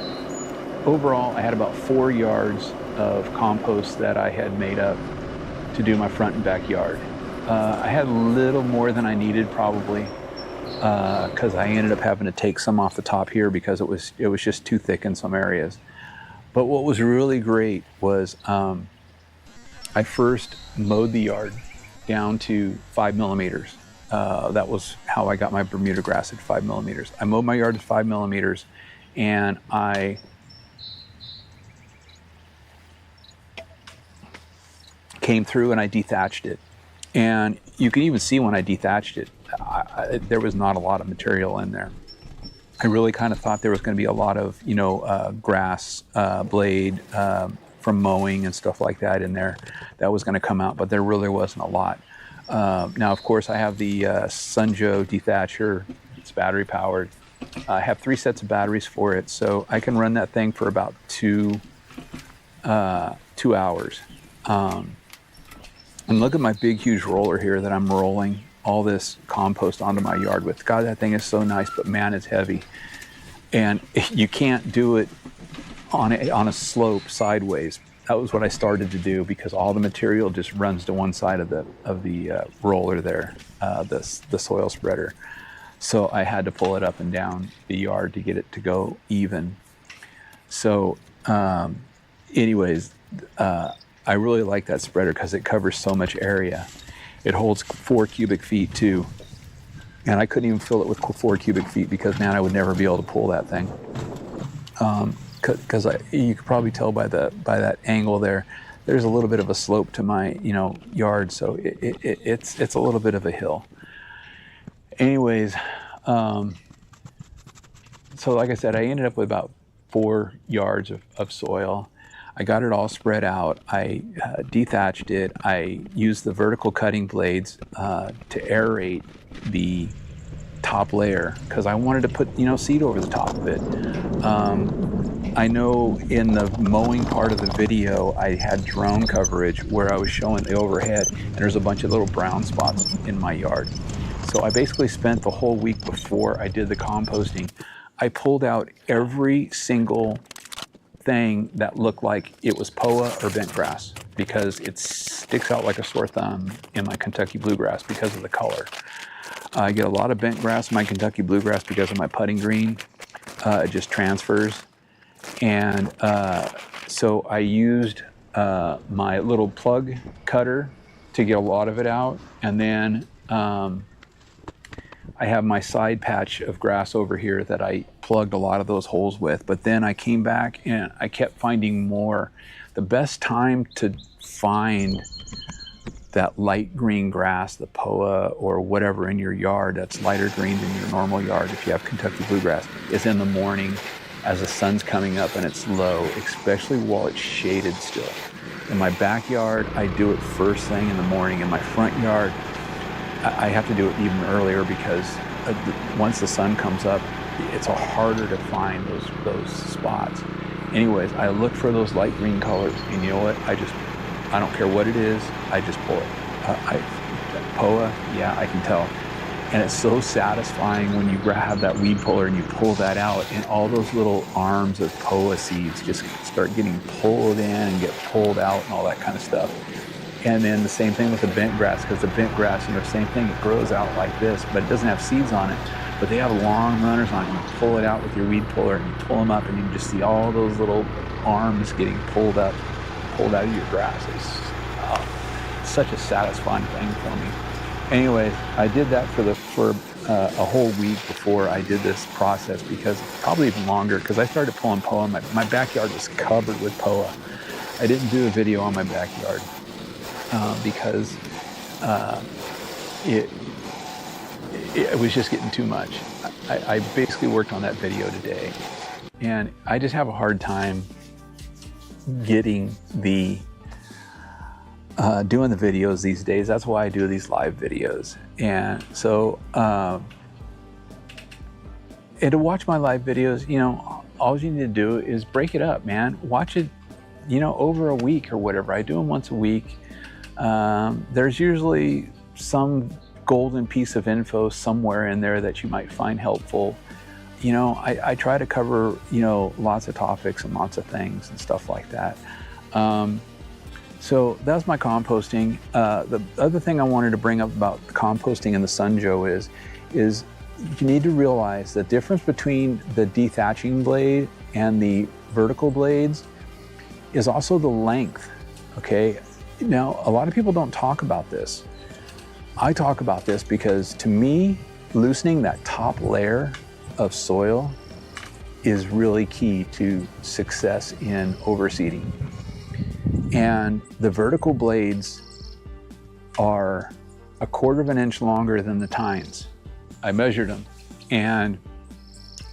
overall, I had about 4 yards of compost that I had made up to do my front and backyard. I had a little more than I needed, probably, because I ended up having to take some off the top here because it was just too thick in some areas. But what was really great was I first mowed the yard down to 5 millimeters. That was how I got my Bermuda grass at 5 millimeters. I mowed my yard at 5 millimeters, and I came through and I dethatched it. And you can even see when I dethatched it, there was not a lot of material in there. I really kind of thought there was going to be a lot of, grass, blade from mowing and stuff like that in there that was going to come out, but there really wasn't a lot. Now, of course, I have the Sunjo dethatcher. It's battery powered. I have 3 sets of batteries for it, so I can run that thing for about 2 hours. And look at my big, huge roller here that I'm rolling. all this compost onto my yard with. God, that thing is so nice, but man, it's heavy. And you can't do it on a slope sideways. That was what I started to do, because all the material just runs to one side of the roller there, the soil spreader. So I had to pull it up and down the yard to get it to go even. So anyways, I really like that spreader because it covers so much area. It holds 4 cubic feet too. And I couldn't even fill it with 4 cubic feet because, man, I would never be able to pull that thing. Because you could probably tell by that angle there, there's a little bit of a slope to my yard, so it's a little bit of a hill. Anyways, so like I said, I ended up with about 4 yards of soil. I got it all spread out. I dethatched it. I used the vertical cutting blades to aerate the top layer because I wanted to put seed over the top of it. I know in the mowing part of the video I had drone coverage where I was showing the overhead, and there's a bunch of little brown spots in my yard. So I basically spent the whole week before I did the composting, I pulled out every single thing that looked like it was POA or bent grass, because it sticks out like a sore thumb in my Kentucky bluegrass because of the color. I get a lot of bent grass in my Kentucky bluegrass because of my putting green. It just transfers. And so I used my little plug cutter to get a lot of it out. And then I have my side patch of grass over here that I plugged a lot of those holes with. But then I came back and I kept finding more. The best time to find that light green grass, the POA or whatever in your yard that's lighter green than your normal yard, if you have Kentucky bluegrass, is in the morning as the sun's coming up and it's low, especially while it's shaded still. In my backyard, I do it first thing in the morning. In my front yard, I have to do it even earlier because once the sun comes up, it's harder to find those spots. Anyways, I look for those light green colors, and you know what? I don't care what it is, I just pull it. POA, yeah, I can tell. And it's so satisfying when you grab that weed puller and you pull that out, and all those little arms of POA seeds just start getting pulled in and get pulled out and all that kind of stuff. And then the same thing with the bent grass, because the bent grass, same thing, it grows out like this, but it doesn't have seeds on it. But they have long runners on it. You pull it out with your weed puller and you pull them up, and you just see all those little arms getting pulled out of your grass. It's such a satisfying thing for me. Anyways, I did that for a whole week before I did this process, because probably even longer, because I started pulling POA. My backyard was covered with POA. I didn't do a video on my backyard because it was just getting too much. I basically worked on that video today, and I just have a hard time getting doing the videos these days. That's why I do these live videos. And so and to watch my live videos, all you need to do is break it up, man. Watch it over a week or whatever. I do them once a week. There's usually some golden piece of info somewhere in there that you might find helpful. I try to cover lots of topics and lots of things and stuff like that. So that's my composting. The other thing I wanted to bring up about composting in the sun, Joe, is you need to realize the difference between the dethatching blade and the vertical blades is also the length, okay? Now, a lot of people don't talk about this. I talk about this because, to me, loosening that top layer of soil is really key to success in overseeding. And the vertical blades are 1/4 of an inch longer than the tines. I measured them, and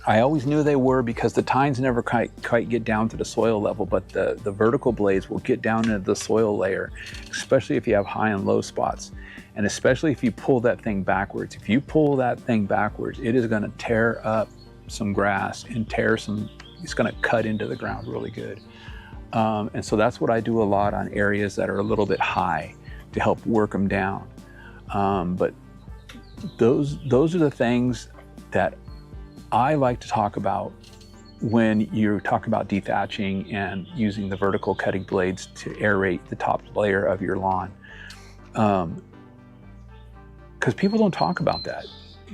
I always knew they were because the tines never quite get down to the soil level, but the vertical blades will get down into the soil layer, especially if you have high and low spots. And especially if you pull that thing backwards. If you pull that thing backwards, it is gonna tear up some grass and it's gonna cut into the ground really good. And so that's what I do a lot on areas that are a little bit high to help work them down. But those are the things that I like to talk about when you're talking about dethatching and using the vertical cutting blades to aerate the top layer of your lawn. Because people don't talk about that.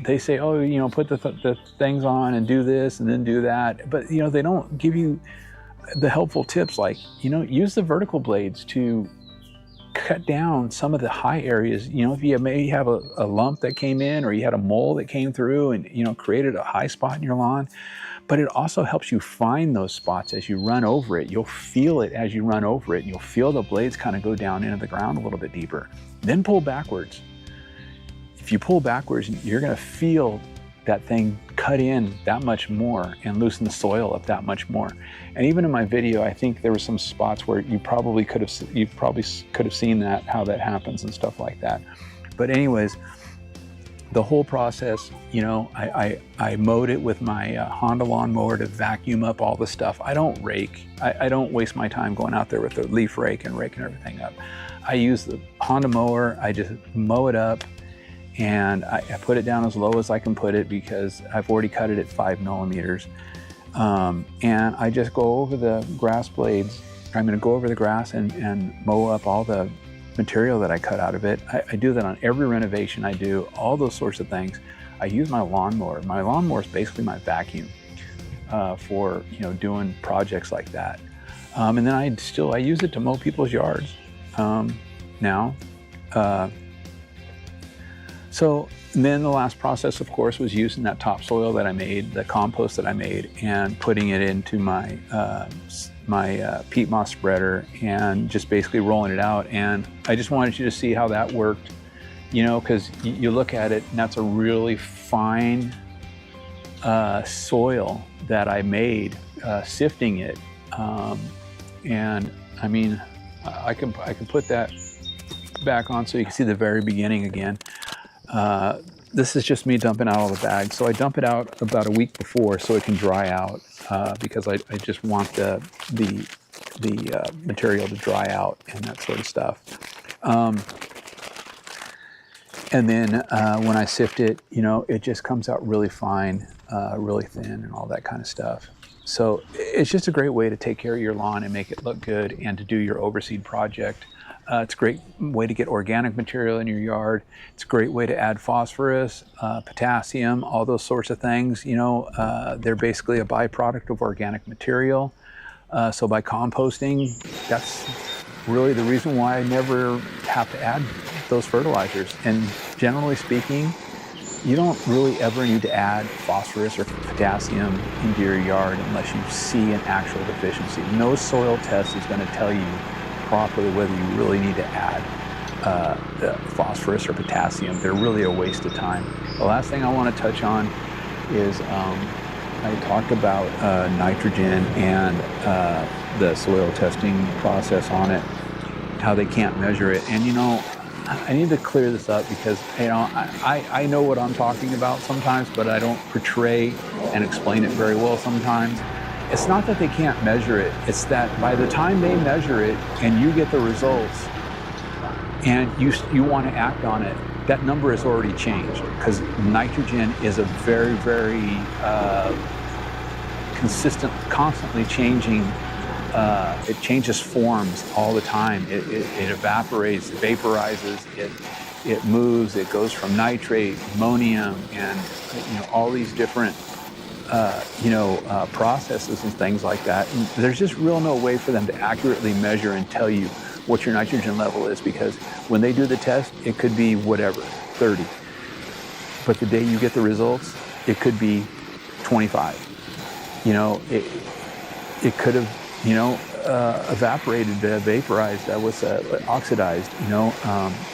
They say, oh, you know, put the things on and do this and then do that. But, you know, they don't give you the helpful tips like, you know, use the vertical blades to cut down some of the high areas. You know, if you maybe have a lump that came in, or you had a mole that came through and, you know, created a high spot in your lawn. But it also helps you find those spots as you run over it. You'll feel it as you run over it. And you'll feel the blades kind of go down into the ground a little bit deeper. Then pull backwards. If you pull backwards, you're going to feel that thing cut in that much more and loosen the soil up that much more. And even in my video, I think there were some spots where you probably could have seen that, how that happens and stuff like that. But anyways, the whole process, you know, I mowed it with my Honda lawnmower to vacuum up all the stuff. I don't rake. I don't waste my time going out there with the leaf rake and raking everything up. I use the Honda mower. I just mow it up, and I put it down as low as I can put it because I've already cut it at 5 millimeters. And I just go over the grass blades. I'm going to go over the grass and mow up all the material that I cut out of it. I do that on every renovation I do, all those sorts of things. I use my lawnmower. My lawnmower is basically my vacuum for, you know, doing projects like that. And then I use it to mow people's yards now. So then the last process, of course, was using that topsoil that I made, the compost that I made, and putting it into my peat moss spreader and just basically rolling it out. And I just wanted you to see how that worked, you know, because you look at it and that's a really fine soil that I made, sifting it. And I mean, I can put that back on so you can see the very beginning again. This is just me dumping out all the bags. So I dump it out about a week before so it can dry out, because I just want the material to dry out and that sort of stuff. And then when I sift it, you know, it just comes out really fine, really thin and all that kind of stuff. So it's just a great way to take care of your lawn and make it look good and to do your overseed project. It's a great way to get organic material in your yard. It's a great way to add phosphorus, potassium, all those sorts of things. You know, they're basically a byproduct of organic material. So by composting, that's really the reason why I never have to add those fertilizers. And generally speaking, you don't really ever need to add phosphorus or potassium into your yard unless you see an actual deficiency. No soil test is going to tell you properly whether you really need to add phosphorus or potassium. They're really a waste of time. The last thing I want to touch on is I talked about nitrogen and the soil testing process on it, how they can't measure it. And you know, I need to clear this up because, you know, I know what I'm talking about sometimes, but I don't portray and explain it very well sometimes. It's not that they can't measure it, it's that by the time they measure it and you get the results and you want to act on it, that number has already changed, because nitrogen is a very, very constantly changing. It changes forms all the time. It evaporates, it vaporizes, it moves, it goes from nitrate, ammonium, and you know, all these different processes and things like that. And there's just real no way for them to accurately measure and tell you what your nitrogen level is, because when they do the test, it could be whatever, 30. But the day you get the results, it could be 25. You know, it could have, you know, evaporated, vaporized, oxidized, you know,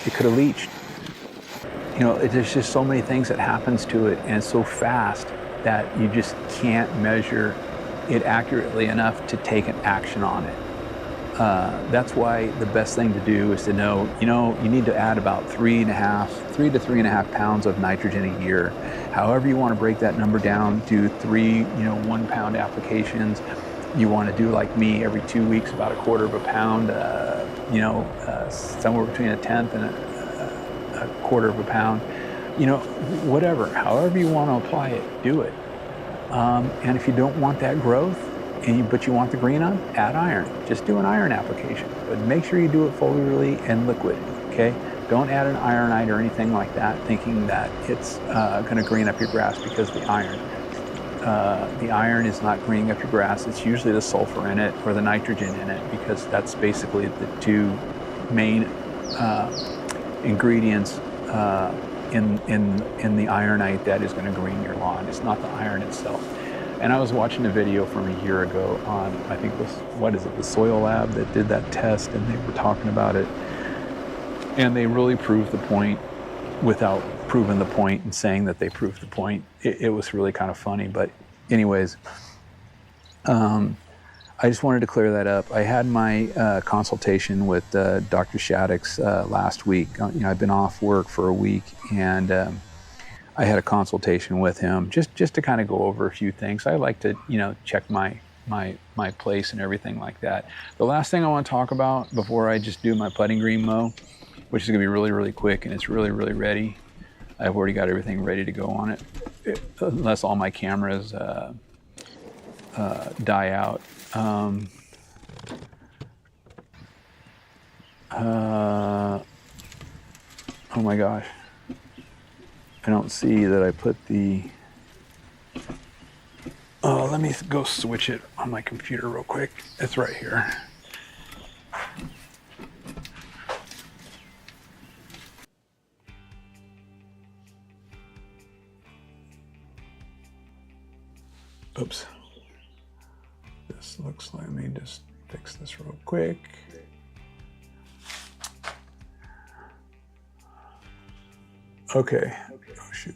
it could have leached. You know, there's just so many things that happens to it, and it's so fast that you just can't measure it accurately enough to take an action on it. That's why the best thing to do is to know, you know, you need to add about 3 to 3.5 pounds of nitrogen a year. However you want to break that number down, do 3, 1 pound applications. You want to do like me every 2 weeks, about 1/4 pound, somewhere between 1/10 and 1/4 pound. you know, whatever, however you want to apply it, do it. And if you don't want that growth, but you want the green on, add iron. Just do an iron application, but make sure you do it foliarly and liquid, okay? Don't add an ironite or anything like that, thinking that it's going to green up your grass because of the iron. The iron is not greening up your grass. It's usually the sulfur in it or the nitrogen in it, because that's basically the two main ingredients in the ironite that is going to green your lawn. It's not the iron itself. And I was watching a video from a year ago on, I think, the Soil Lab that did that test, and they were talking about it. And they really proved the point without proving the point and saying that they proved the point. It was really kind of funny. But anyways, I just wanted to clear that up. I had my consultation with Dr. Shaddix last week. I've been off work for a week, and I had a consultation with him just to kind of go over a few things. I like to, check my place and everything like that. The last thing I want to talk about before I just do my putting green mow, which is going to be really, really quick, and it's really, really ready. I've already got everything ready to go on it, unless all my cameras die out. Oh my gosh. I don't see that I put the... Oh, let me go switch it on my computer real quick. It's right here. Oops. This looks like, let me just fix this real quick. Okay. Oh shoot.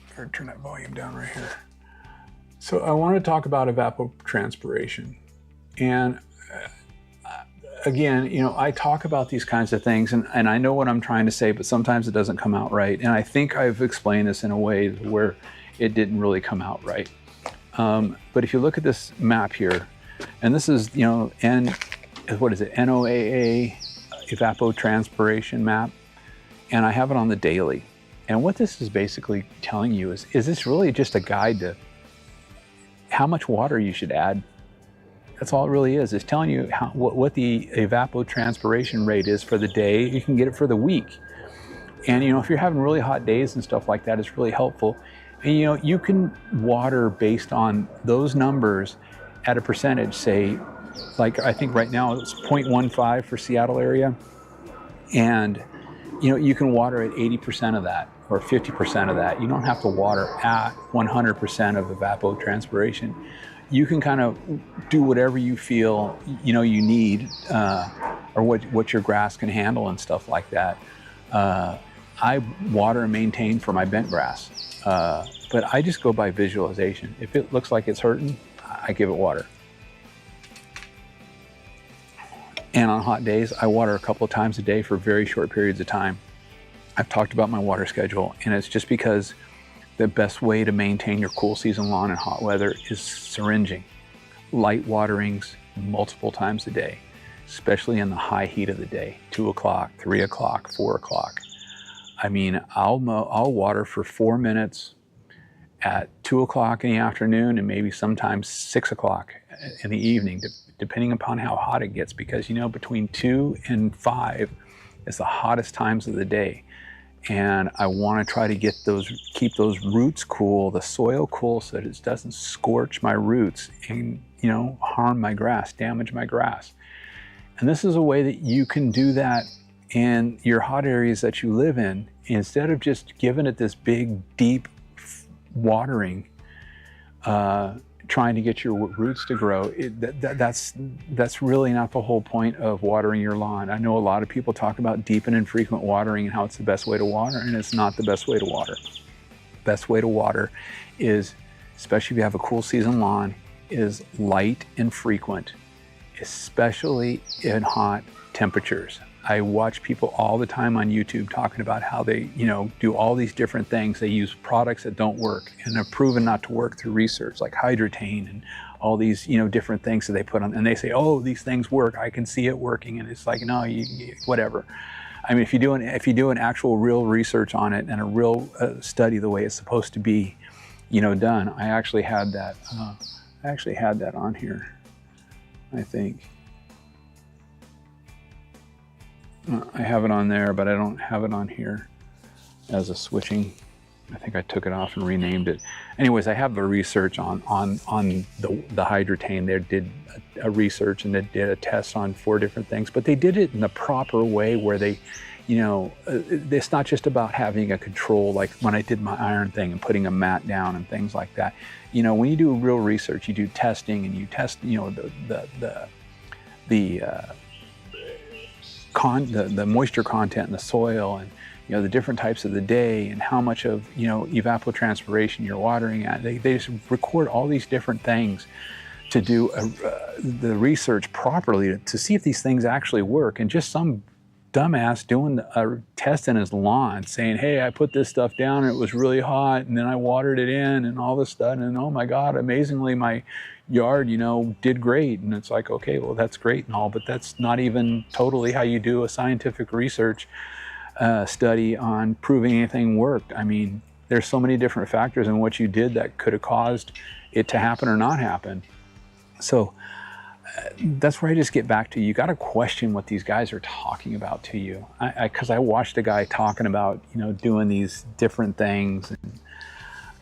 Better turn that volume down right here. So I want to talk about evapotranspiration. And again, I talk about these kinds of things, and I know what I'm trying to say, but sometimes it doesn't come out right. And I think I've explained this in a way where it didn't really come out right. But if you look at this map here, and this is, what is it, NOAA evapotranspiration map, and I have it on the daily. And what this is basically telling you is this really just a guide to how much water you should add. That's all it really is. It's telling you what the evapotranspiration rate is for the day. You can get it for the week. And if you're having really hot days and stuff like that, it's really helpful. And you can water based on those numbers at a percentage, say, like I think right now it's 0.15 for Seattle area. And you can water at 80% of that or 50% of that. You don't have to water at 100% of evapotranspiration. You can kind of do whatever you feel you need, or what your grass can handle and stuff like that. I water and maintain for my bent grass, but I just go by visualization. If it looks like it's hurting, I give it water. And on hot days, I water a couple of times a day for very short periods of time. I've talked about my water schedule, and it's just because the best way to maintain your cool season lawn in hot weather is syringing. Light waterings multiple times a day, especially in the high heat of the day, 2 o'clock, 3 o'clock, 4 o'clock. I mean, I'll water for 4 minutes at 2 o'clock in the afternoon, and maybe sometimes 6 o'clock in the evening, depending upon how hot it gets, because between 2 and 5 is the hottest times of the day. And I want to try to keep those roots cool, the soil cool, so that it doesn't scorch my roots and harm my grass, damage my grass. And this is a way that you can do that in your hot areas that you live in, instead of just giving it this big, deep watering, trying to get your roots to grow. That's really not the whole point of watering your lawn. I know a lot of people talk about deep and infrequent watering and how it's the best way to water, and it's not the best way to water. Best way to water is, especially if you have a cool season lawn, is light and frequent, especially in hot temperatures. I watch people all the time on YouTube talking about how they, do all these different things. They use products that don't work and are proven not to work through research, like hydrotane and all these, different things that they put on. And they say, oh, these things work. I can see it working. And it's like, no, whatever. I mean, if you do an actual real research on it and a real study the way it's supposed to be, done. I actually had that. On here, I think. I have it on there, but I don't have it on here as a switching. I think I took it off and renamed it. Anyways, I have the research on the hydrotane. They did a research and they did a test on 4 different things, but they did it in the proper way where they, it's not just about having a control like when I did my iron thing and putting a mat down and things like that. When you do real research, you do testing and you test, the moisture content in the soil and the different types of the day and how much of evapotranspiration you're watering at. They just record all these different things to do the research properly to see if these things actually work. And just some dumbass doing a test in his lawn saying, hey, I put this stuff down and it was really hot and then I watered it in and all this stuff and oh my God, amazingly my yard did great. And it's like, okay, well that's great and all, but that's not even totally how you do a scientific research study on proving anything worked. I mean, there's so many different factors in what you did that could have caused it to happen or not happen. So that's where I just get back to, you got to question what these guys are talking about to you. Because I watched a guy talking about, doing these different things and,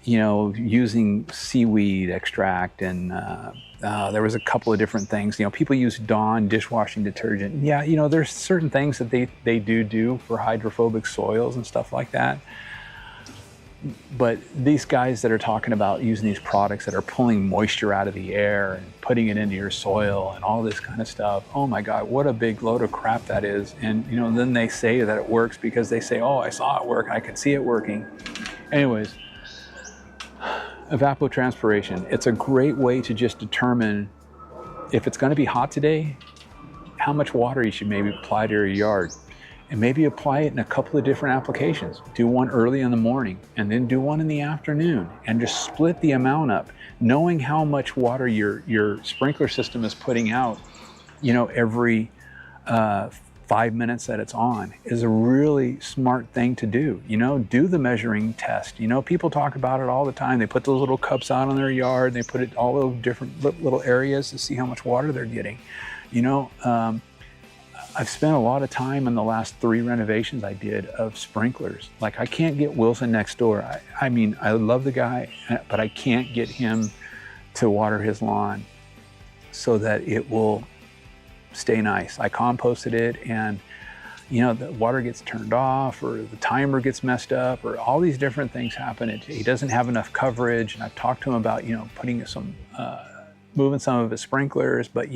using seaweed extract and there was a couple of different things. People use Dawn dishwashing detergent. Yeah, there's certain things that they do for hydrophobic soils and stuff like that. But these guys that are talking about using these products that are pulling moisture out of the air and putting it into your soil and all this kind of stuff, oh my God, what a big load of crap that is. And then they say that it works because they say, oh, I saw it work, I could see it working. Anyways, evapotranspiration. It's a great way to just determine if it's going to be hot today, how much water you should maybe apply to your yard. And maybe apply it in a couple of different applications. Do one early in the morning and then do one in the afternoon and just split the amount up. Knowing how much water your sprinkler system is putting out, every 5 minutes that it's on is a really smart thing to do. Do the measuring test. People talk about it all the time. They put those little cups out on their yard. They put it all over different little areas to see how much water they're getting. I've spent a lot of time in the last 3 renovations I did of sprinklers. Like I can't get Wilson next door. I mean, I love the guy, but I can't get him to water his lawn so that it will stay nice. I composted it and the water gets turned off or the timer gets messed up or all these different things happen. He doesn't have enough coverage. And I've talked to him about, putting moving some of his sprinklers, but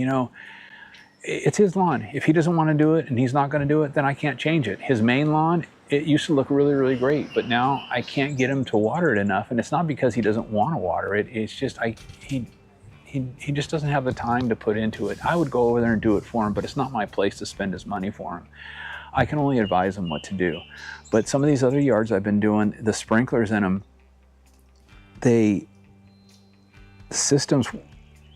it's his lawn. If he doesn't want to do it and he's not going to do it, then I can't change it. His main lawn, it used to look really, really great, but now I can't get him to water it enough. And it's not because he doesn't want to water it. It's just, he just doesn't have the time to put into it. I would go over there and do it for him, but it's not my place to spend his money for him. I can only advise him what to do. But some of these other yards I've been doing, the sprinklers in them, the systems,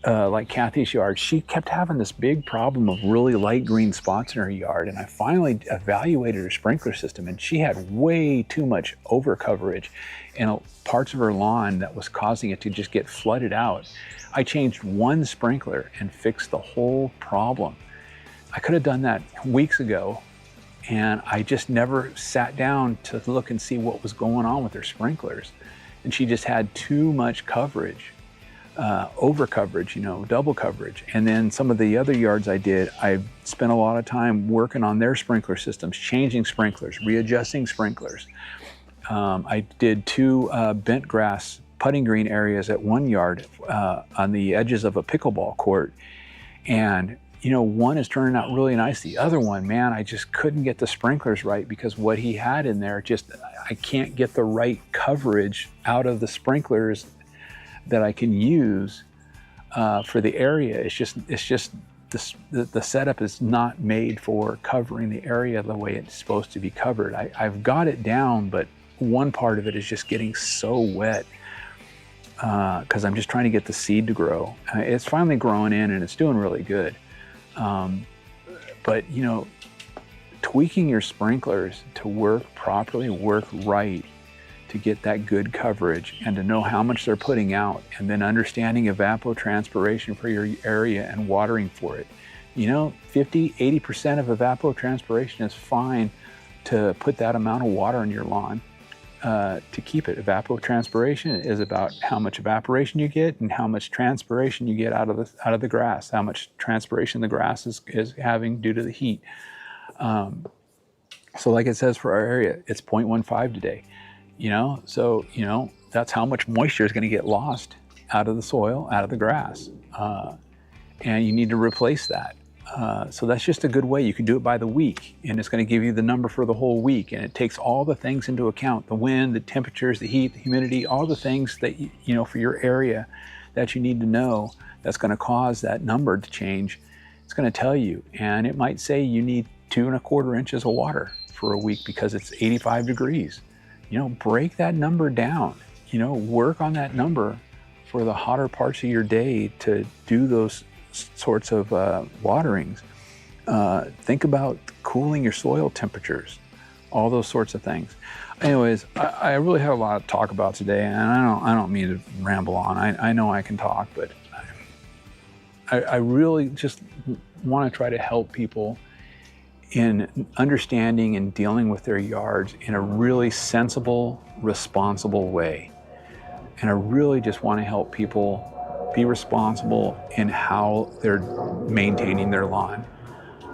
like Kathy's yard, she kept having this big problem of really light green spots in her yard. And I finally evaluated her sprinkler system and she had way too much over coverage in parts of her lawn that was causing it to just get flooded out. I changed one sprinkler and fixed the whole problem. I could have done that weeks ago and I just never sat down to look and see what was going on with her sprinklers. And she just had too much coverage. Over coverage, double coverage. And then some of the other yards I did, I spent a lot of time working on their sprinkler systems, changing sprinklers, readjusting sprinklers. I did 2 bent grass putting green areas at one yard on the edges of a pickleball court. And one is turning out really nice. The other one, man, I just couldn't get the sprinklers right because what he had in there, I can't get the right coverage out of the sprinklers that I can use for the area. It's just the setup is not made for covering the area the way it's supposed to be covered. I've got it down, but one part of it is just getting so wet because I'm just trying to get the seed to grow. It's finally growing in and it's doing really good. But tweaking your sprinklers to work properly, work right, to get that good coverage and to know how much they're putting out, and then understanding evapotranspiration for your area and watering for it. You know, 50–80% of evapotranspiration is fine to put that amount of water in your lawn to keep it. Evapotranspiration is about how much evaporation you get and how much transpiration you get out of the grass, how much transpiration the grass is having due to the heat. So like it says for our area, it's 0.15 today. You know, so, you know, that's how much moisture is going to get lost out of the soil, out of the grass. And you need to replace that. So that's just a good way. You can do it by the week, and it's going to give you the number for the whole week. And it takes all the things into account: the wind, the temperatures, the heat, the humidity, all the things that, you know, for your area that you need to know that's going to cause that number to change. It's going to tell you. And it might say you need 2¼ inches of water for a week because it's 85 degrees. You know, break that number down, you know, work on that number for the hotter parts of your day to do those sorts of waterings. Think about cooling your soil temperatures, all those sorts of things. Anyways, I really have a lot to talk about today, and I don't mean to ramble on. I know I can talk, but I really just want to try to help people in understanding and dealing with their yards in a really sensible, responsible way. And I really just want to help people be responsible in how they're maintaining their lawn,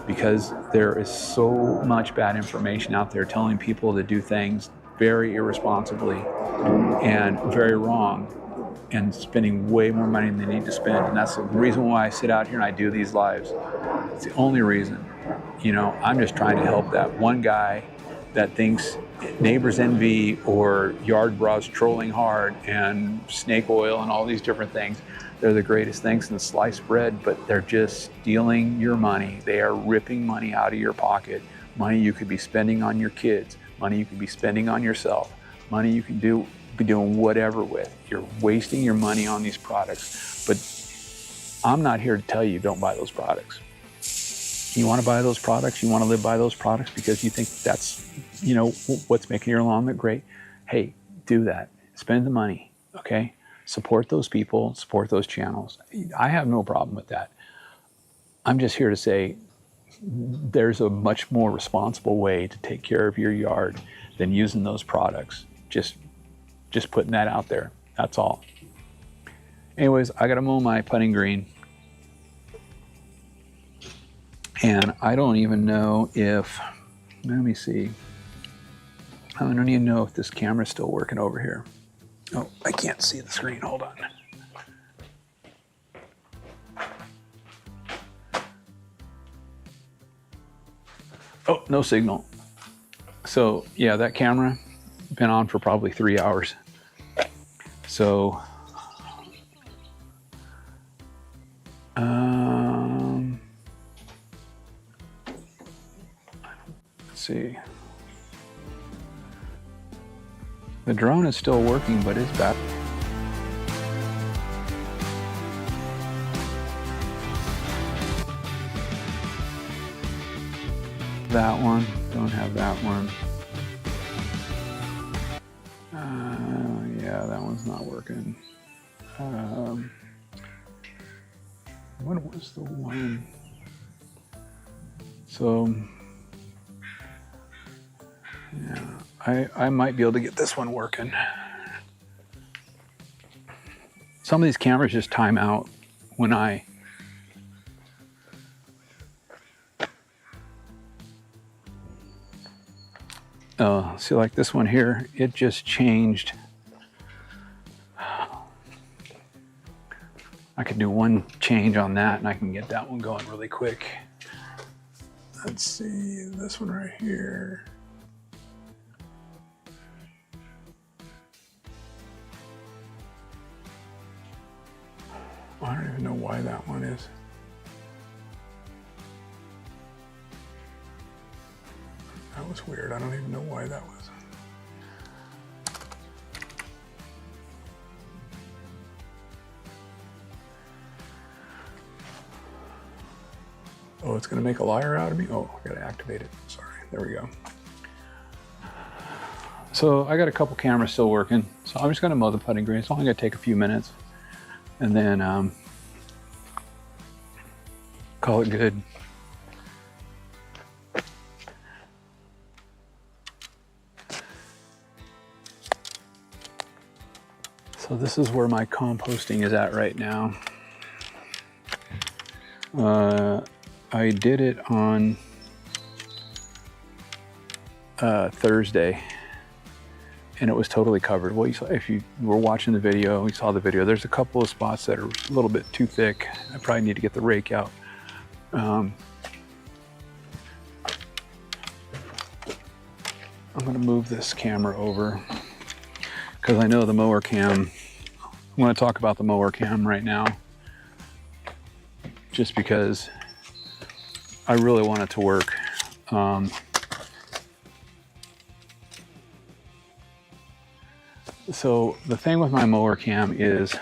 because there is so much bad information out there telling people to do things very irresponsibly and very wrong, and spending way more money than they need to spend. And that's the reason why I sit out here and I do these lives. It's the only reason. You know, I'm just trying to help that one guy that thinks neighbors envy or yard bras trolling hard and snake oil and all these different things. They're the greatest things in sliced bread, but they're just stealing your money. They are ripping money out of your pocket. Money you could be spending on your kids, money you could be spending on yourself, money you can be doing whatever with. You're wasting your money on these products. But I'm not here to tell you don't buy those products. You want to buy those products, you want to live by those products because you think that's, you know, what's making your lawn look great. Hey, do that. Spend the money, okay? Support those people, support those channels. I have no problem with that. I'm just here to say there's a much more responsible way to take care of your yard than using those products. Just putting that out there. That's all. Anyways, I got to mow my putting green. And I don't even know if, let me see. I don't even know if this camera's still working over here. Oh, I can't see the screen, hold on. Oh, no signal. So yeah, that camera been on for probably 3 hours. So, let's see. The drone is still working, but it's bad. That one, don't have that one. Yeah, that one's not working. What was the one? So, yeah, I might be able to get this one working. Some of these cameras just time out when I see, like this one here, it just changed. I could do one change on that and I can get that one going really quick. Let's see, this one right here. I don't even know why that one is. That was weird. I don't even know why that was. Oh, it's going to make a liar out of me? Oh, I got to activate it. Sorry. There we go. So I got a couple cameras still working. So I'm just gonna mow the putting green. It's only gonna take a few minutes. And then call it good. So this is where my composting is at right now. I did it on Thursday, and it was totally covered. Well, you saw, if you were watching the video, you saw the video. There's a couple of spots that are a little bit too thick. I probably need to get the rake out. I'm going to move this camera over because I know the mower cam. I'm going to talk about the mower cam right now, just because I really want it to work. So the thing with my mower cam is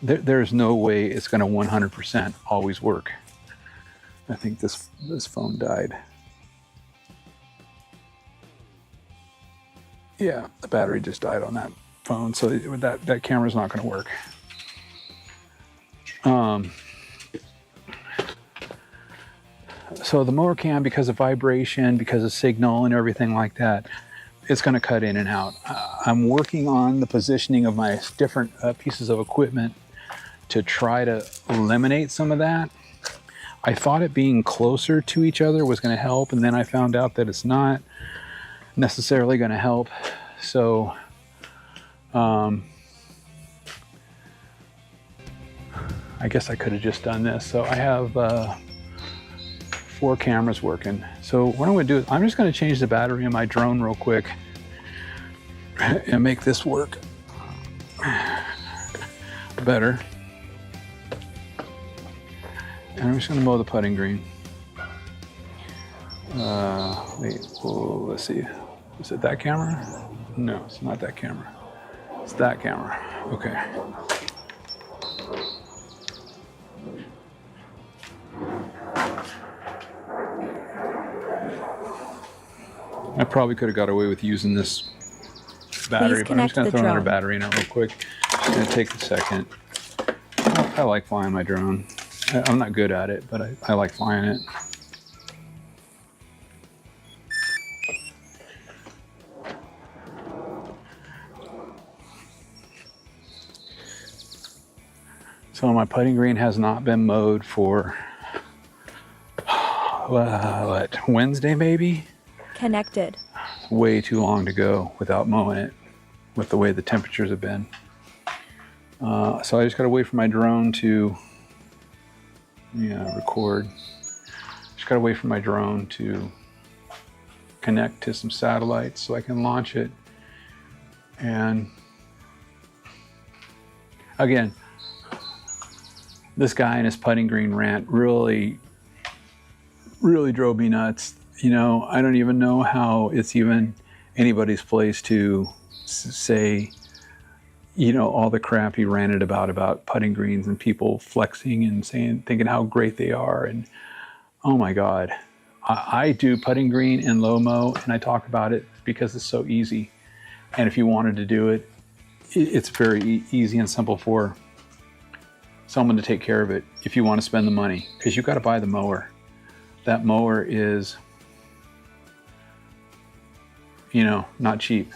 there's no way it's going to 100% always work. I think this phone died. Yeah, the battery just died on that phone, so that camera's not going to work. So the mower cam, because of vibration, because of signal and everything like that, it's going to cut in and out. I'm working on the positioning of my different pieces of equipment to try to eliminate some of that. I thought it being closer to each other was going to help, and then I found out that it's not necessarily going to help. So I guess I could have just done this. So I have 4 cameras working. So what I'm going to do is I'm just going to change the battery in my drone real quick and make this work better. And I'm just going to mow the putting green. Wait, oh, let's see. Is it that camera? No, it's not that camera. It's that camera. Okay. I probably could have got away with using this battery, but I'm just going to throw another battery in it real quick. It's going to take a second. I like flying my drone. I'm not good at it, but I like flying it. So my putting green has not been mowed for, what, Wednesday maybe? Connected. Way too long to go without mowing it with the way the temperatures have been. So I just gotta wait for my drone to record. Just gotta wait for my drone to connect to some satellites so I can launch it. And again, this guy and his putting green rant really drove me nuts. You know, I don't even know how it's even anybody's place to say, you know, all the crap he ranted about putting greens and people flexing and thinking how great they are. And oh my God, I do putting green and low mow, and I talk about it because it's so easy. And if you wanted to do it, it's very easy and simple for someone to take care of it if you want to spend the money, because you've got to buy the mower. That mower is, you know, not cheap.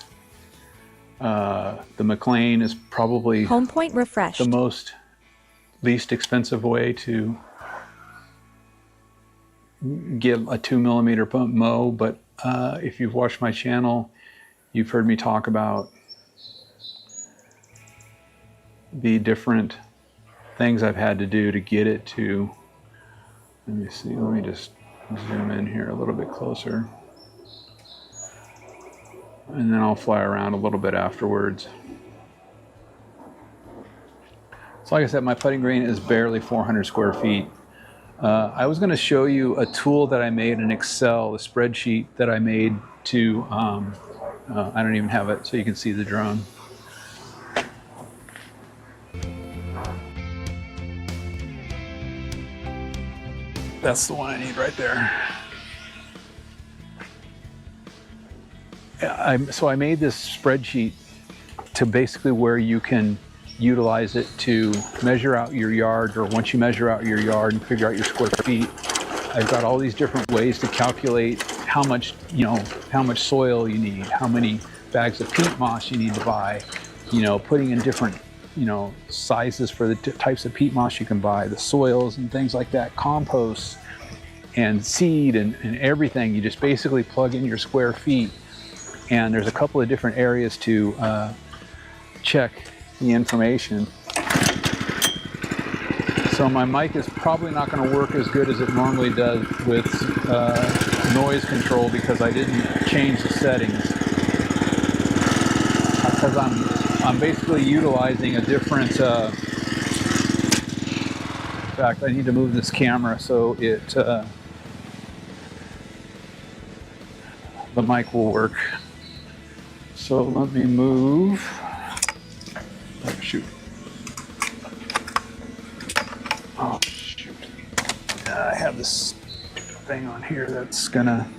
The McLean is probably home point refreshed. The least expensive way to get a 2mm pump mow. But if you've watched my channel, you've heard me talk about the different things I've had to do to get it to, let me see, let me just zoom in here a little bit closer. And then I'll fly around a little bit afterwards. So like I said, my putting green is barely 400 square feet. I was going to show you a tool that I made in Excel, a spreadsheet that I made to, I don't even have it so you can see the drone. That's the one I need right there. So I made this spreadsheet to basically where you can utilize it to measure out your yard, or once you measure out your yard and figure out your square feet, I've got all these different ways to calculate how much, how much soil you need, how many bags of peat moss you need to buy, putting in different, sizes for the types of peat moss you can buy, the soils and things like that, compost and seed and everything. You just basically plug in your square feet, and there's a couple of different areas to check the information. So my mic is probably not going to work as good as it normally does with noise control because I didn't change the settings. Because I'm basically utilizing a different. In fact, I need to move this camera so the mic will work. So let me move. Oh, shoot. Oh, shoot. I have this thing on here that's gonna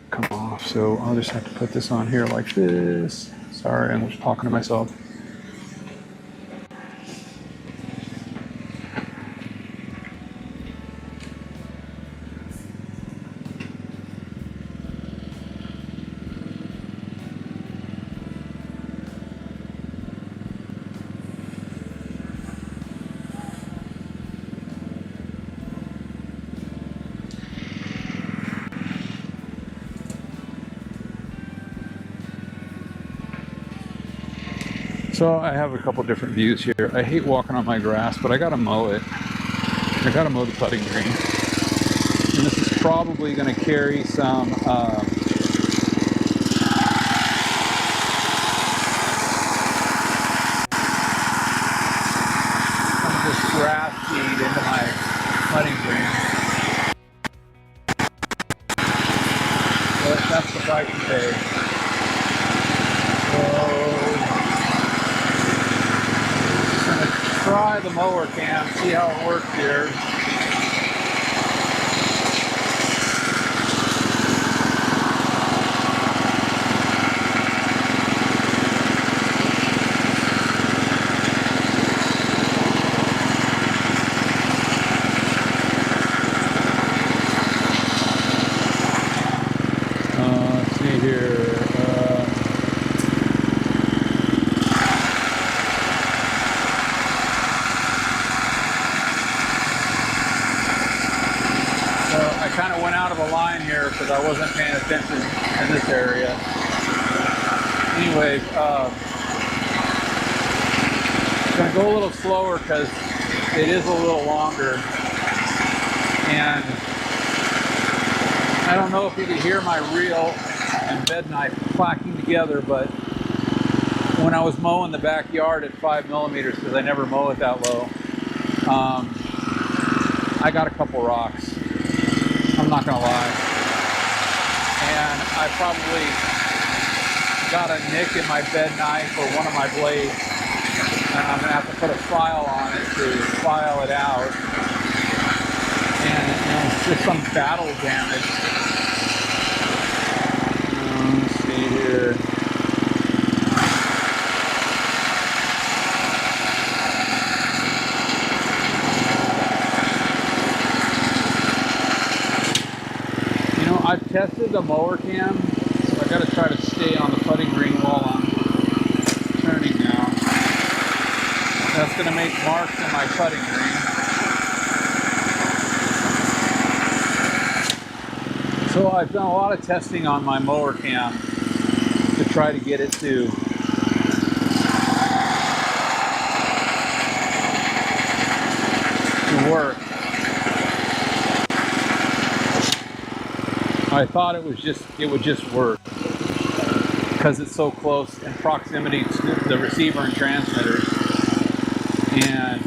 come off. So I'll just have to put this on here like this. Sorry, I'm just talking to myself. So I have a couple different views here. I hate walking on my grass, but I gotta mow it. I gotta mow the putting green. And this is probably gonna carry some of this grass seed into my putting green. But that's the price to pay. Try the mower cam, see how it works here. Let's see here. I kind of went out of a line here because I wasn't paying attention in this area. Anyway, I'm going to go a little slower because it is a little longer. And I don't know if you can hear my reel and bed knife clacking together, but when I was mowing the backyard at 5 millimeters, because I never mow it that low, I got a couple rocks. I'm not gonna lie. And I probably got a nick in my bed knife or one of my blades. And I'm gonna have to put a file on it to file it out. And it's just some battle damage. Let's see here. I've tested the mower cam, so I gotta try to stay on the putting green while I'm turning now. That's gonna make marks in my putting green. So I've done a lot of testing on my mower cam to try to get it to work. I thought it would just work because it's so close in proximity to the receiver and transmitters. And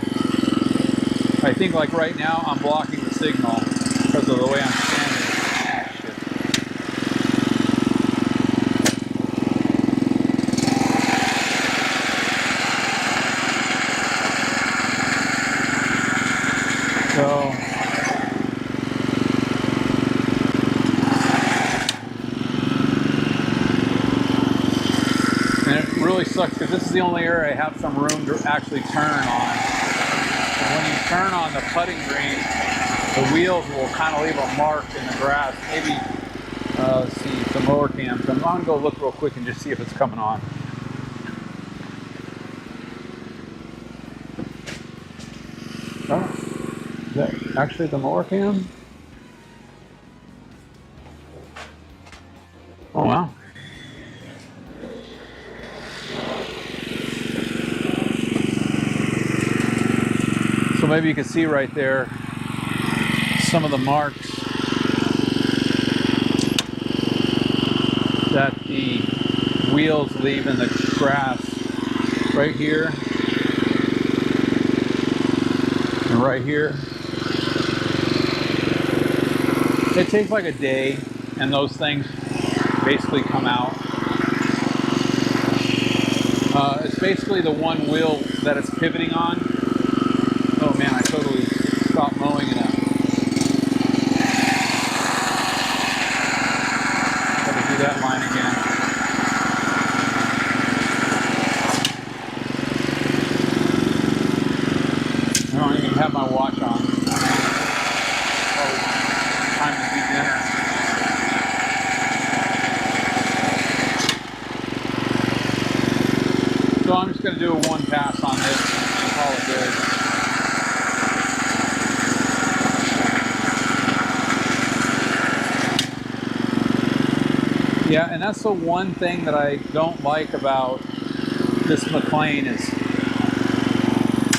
I think like right now I'm blocking the signal because of the way I'm standing. So because this is the only area I have some room to actually turn on. And when you turn on the putting green, the wheels will kind of leave a mark in the grass. Maybe, let's see, the mower cam. So I'm going to go look real quick and just see if it's coming on. Oh, is that actually the mower cam? Oh, wow. So maybe you can see right there some of the marks that the wheels leave in the grass right here and right here. It takes like a day and those things basically come out. It's basically the one wheel that it's pivoting on. Oh man, I totally stopped mowing it up. Gotta do that line again. I don't even have my watch on. Probably time to do dinner. So I'm just gonna do a one pass on this and call it good. Yeah, and that's the one thing that I don't like about this McLean is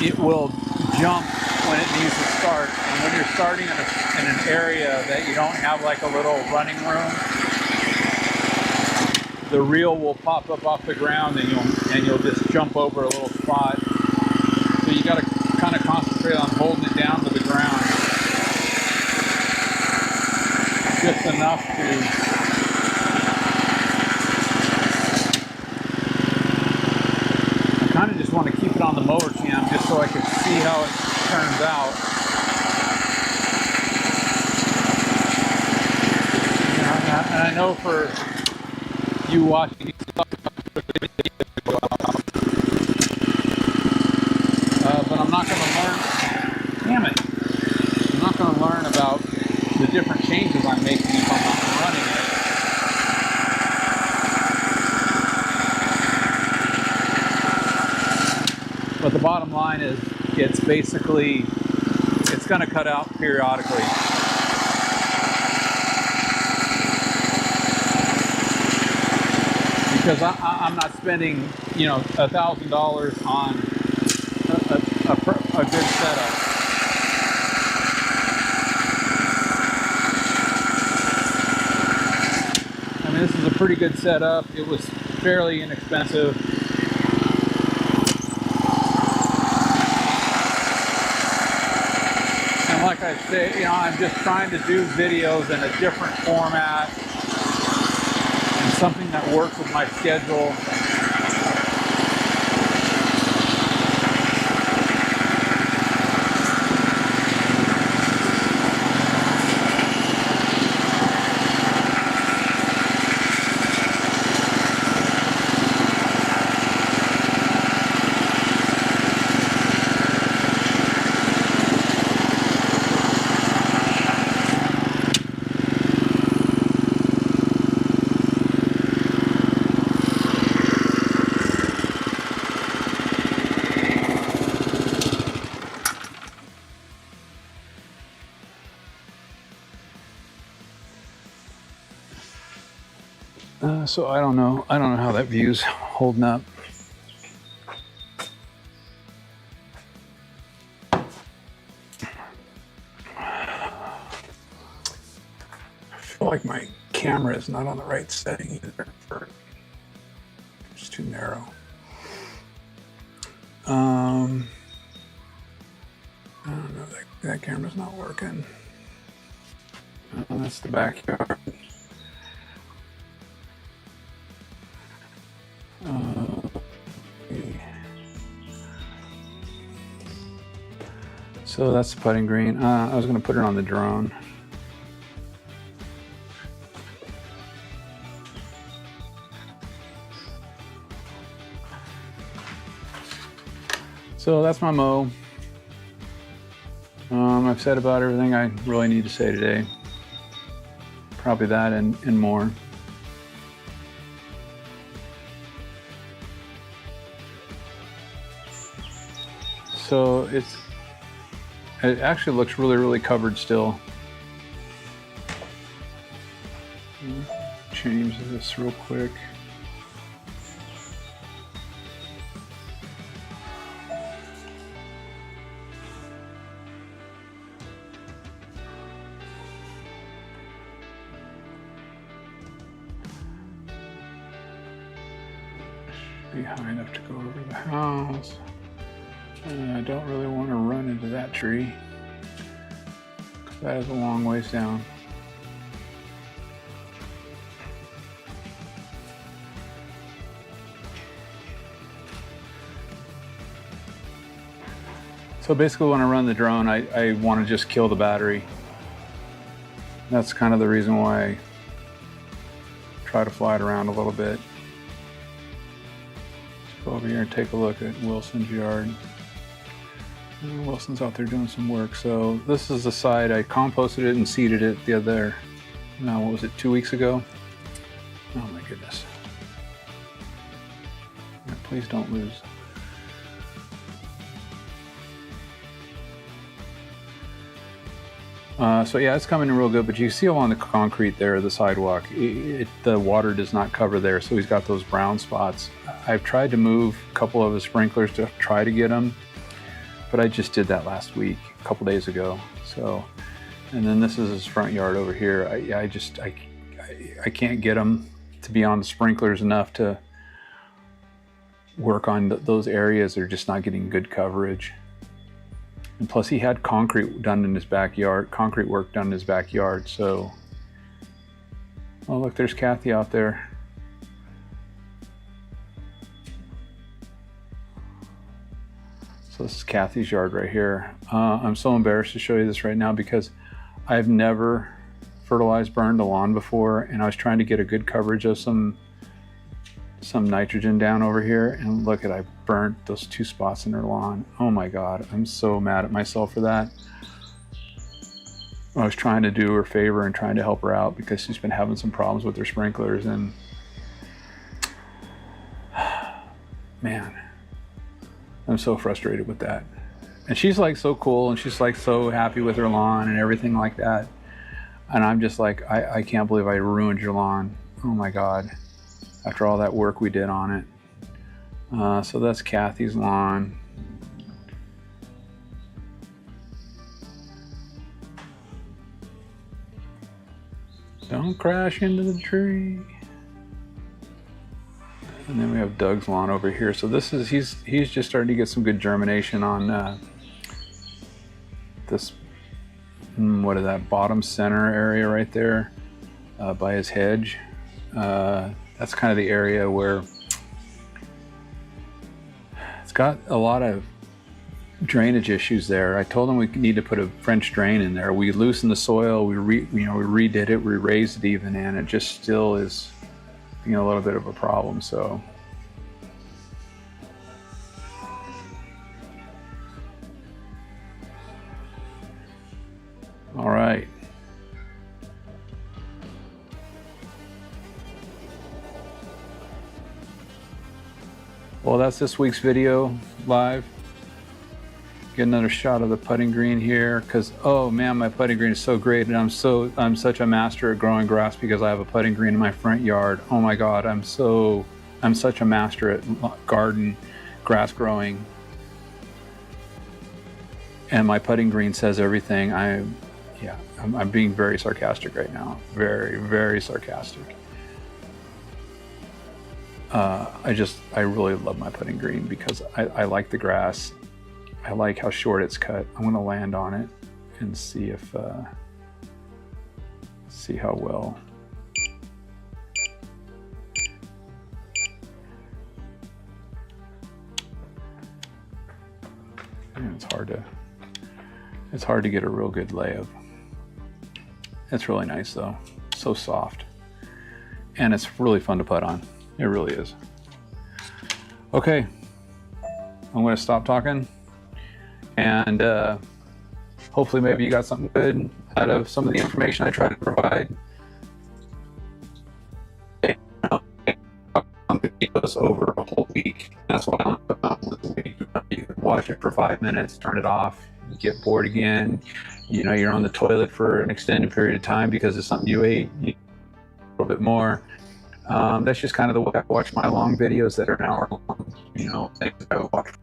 it will jump when it needs to start. And when you're starting in an area that you don't have like a little running room, the reel will pop up off the ground and you'll just jump over a little spot. So you got to kind of concentrate on holding it down to the ground just enough to kind of just want to keep it on the mower cam just so I can see how it turns out. And I know for you watching, but I'm not going to learn. Damn it! I'm not going to learn about the different changes I'm making if I'm not running it. But the bottom line is, it's basically, it's going to cut out periodically. Because I'm not spending, you know, $1,000 on a good setup. I mean, this is a pretty good setup. It was fairly inexpensive. Like I say, you know, I'm just trying to do videos in a different format and something that works with my schedule. So I don't know how that view's holding up. I feel like my camera is not on the right setting either. It's too narrow. I don't know, that camera's not working. Oh, that's the backyard. So that's the putting green. I was going to put it on the drone. So that's my mow. I've said about everything I really need to say today. Probably that and more. So it actually looks really, really covered still. Change this real quick. Be high enough to go over the house. I don't really want to run into that tree, because that is a long ways down. So basically when I run the drone, I want to just kill the battery. That's kind of the reason why I try to fly it around a little bit. Let's go over here and take a look at Wilson's yard. Wilson's out there doing some work. So this is the side, I composted it and seeded it the other, no, what was it, 2 weeks ago? Oh my goodness. Yeah, please don't lose. So yeah, it's coming in real good, but you see along the concrete there, the sidewalk, the water does not cover there, so he's got those brown spots. I've tried to move a couple of his sprinklers to try to get them, but I just did that last week, a couple days ago. So, and then this is his front yard over here. I can't get him to be on the sprinklers enough to work on those areas. They're just not getting good coverage. And plus he had concrete done in his backyard, concrete work done in his backyard. So, oh look, there's Kathy out there. So this is Kathy's yard right here. I'm so embarrassed to show you this right now because I've never fertilized, burned a lawn before, and I was trying to get a good coverage of some nitrogen down over here, and look at, I burnt those 2 spots in her lawn. Oh my God, I'm so mad at myself for that. I was trying to do her a favor and trying to help her out because she's been having some problems with her sprinklers, and man, I'm so frustrated with that. And she's like so cool, and she's like so happy with her lawn and everything like that. And I'm just like, I can't believe I ruined your lawn. Oh my God. After all that work we did on it. So that's Kathy's lawn. Don't crash into the tree. And then we have Doug's lawn over here. So this is, he's just starting to get some good germination on this, what is that, bottom center area right there by his hedge. That's kind of the area where it's got a lot of drainage issues there. I told him we need to put a French drain in there. We loosened the soil, we redid it, we raised it even, and it just still is, a little bit of a problem. So all right. Well, that's this week's video live. Get another shot of the putting green here, because oh man, my putting green is so great, and I'm such a master at growing grass because I have a putting green in my front yard. Oh my God, I'm such a master at garden grass growing, and my putting green says everything. I'm being very sarcastic right now, very, very sarcastic. I really love my putting green because I like the grass. I like how short it's cut. I'm gonna land on it and see if, see how well. And it's hard to get a real good lay of. It's really nice though, so soft. And it's really fun to putt on. It really is. Okay, I'm going to stop talking, and hopefully maybe you got something good out of some of the information I try to provide. Videos over a whole week. That's why I'm about once a week. You can watch it for 5 minutes, turn it off, you get bored again. You know, you're on the toilet for an extended period of time because of something you ate. You a little bit more. That's just kind of the way I watch my long videos that are an hour long. You know, things that I would watch.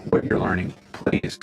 What you're learning, please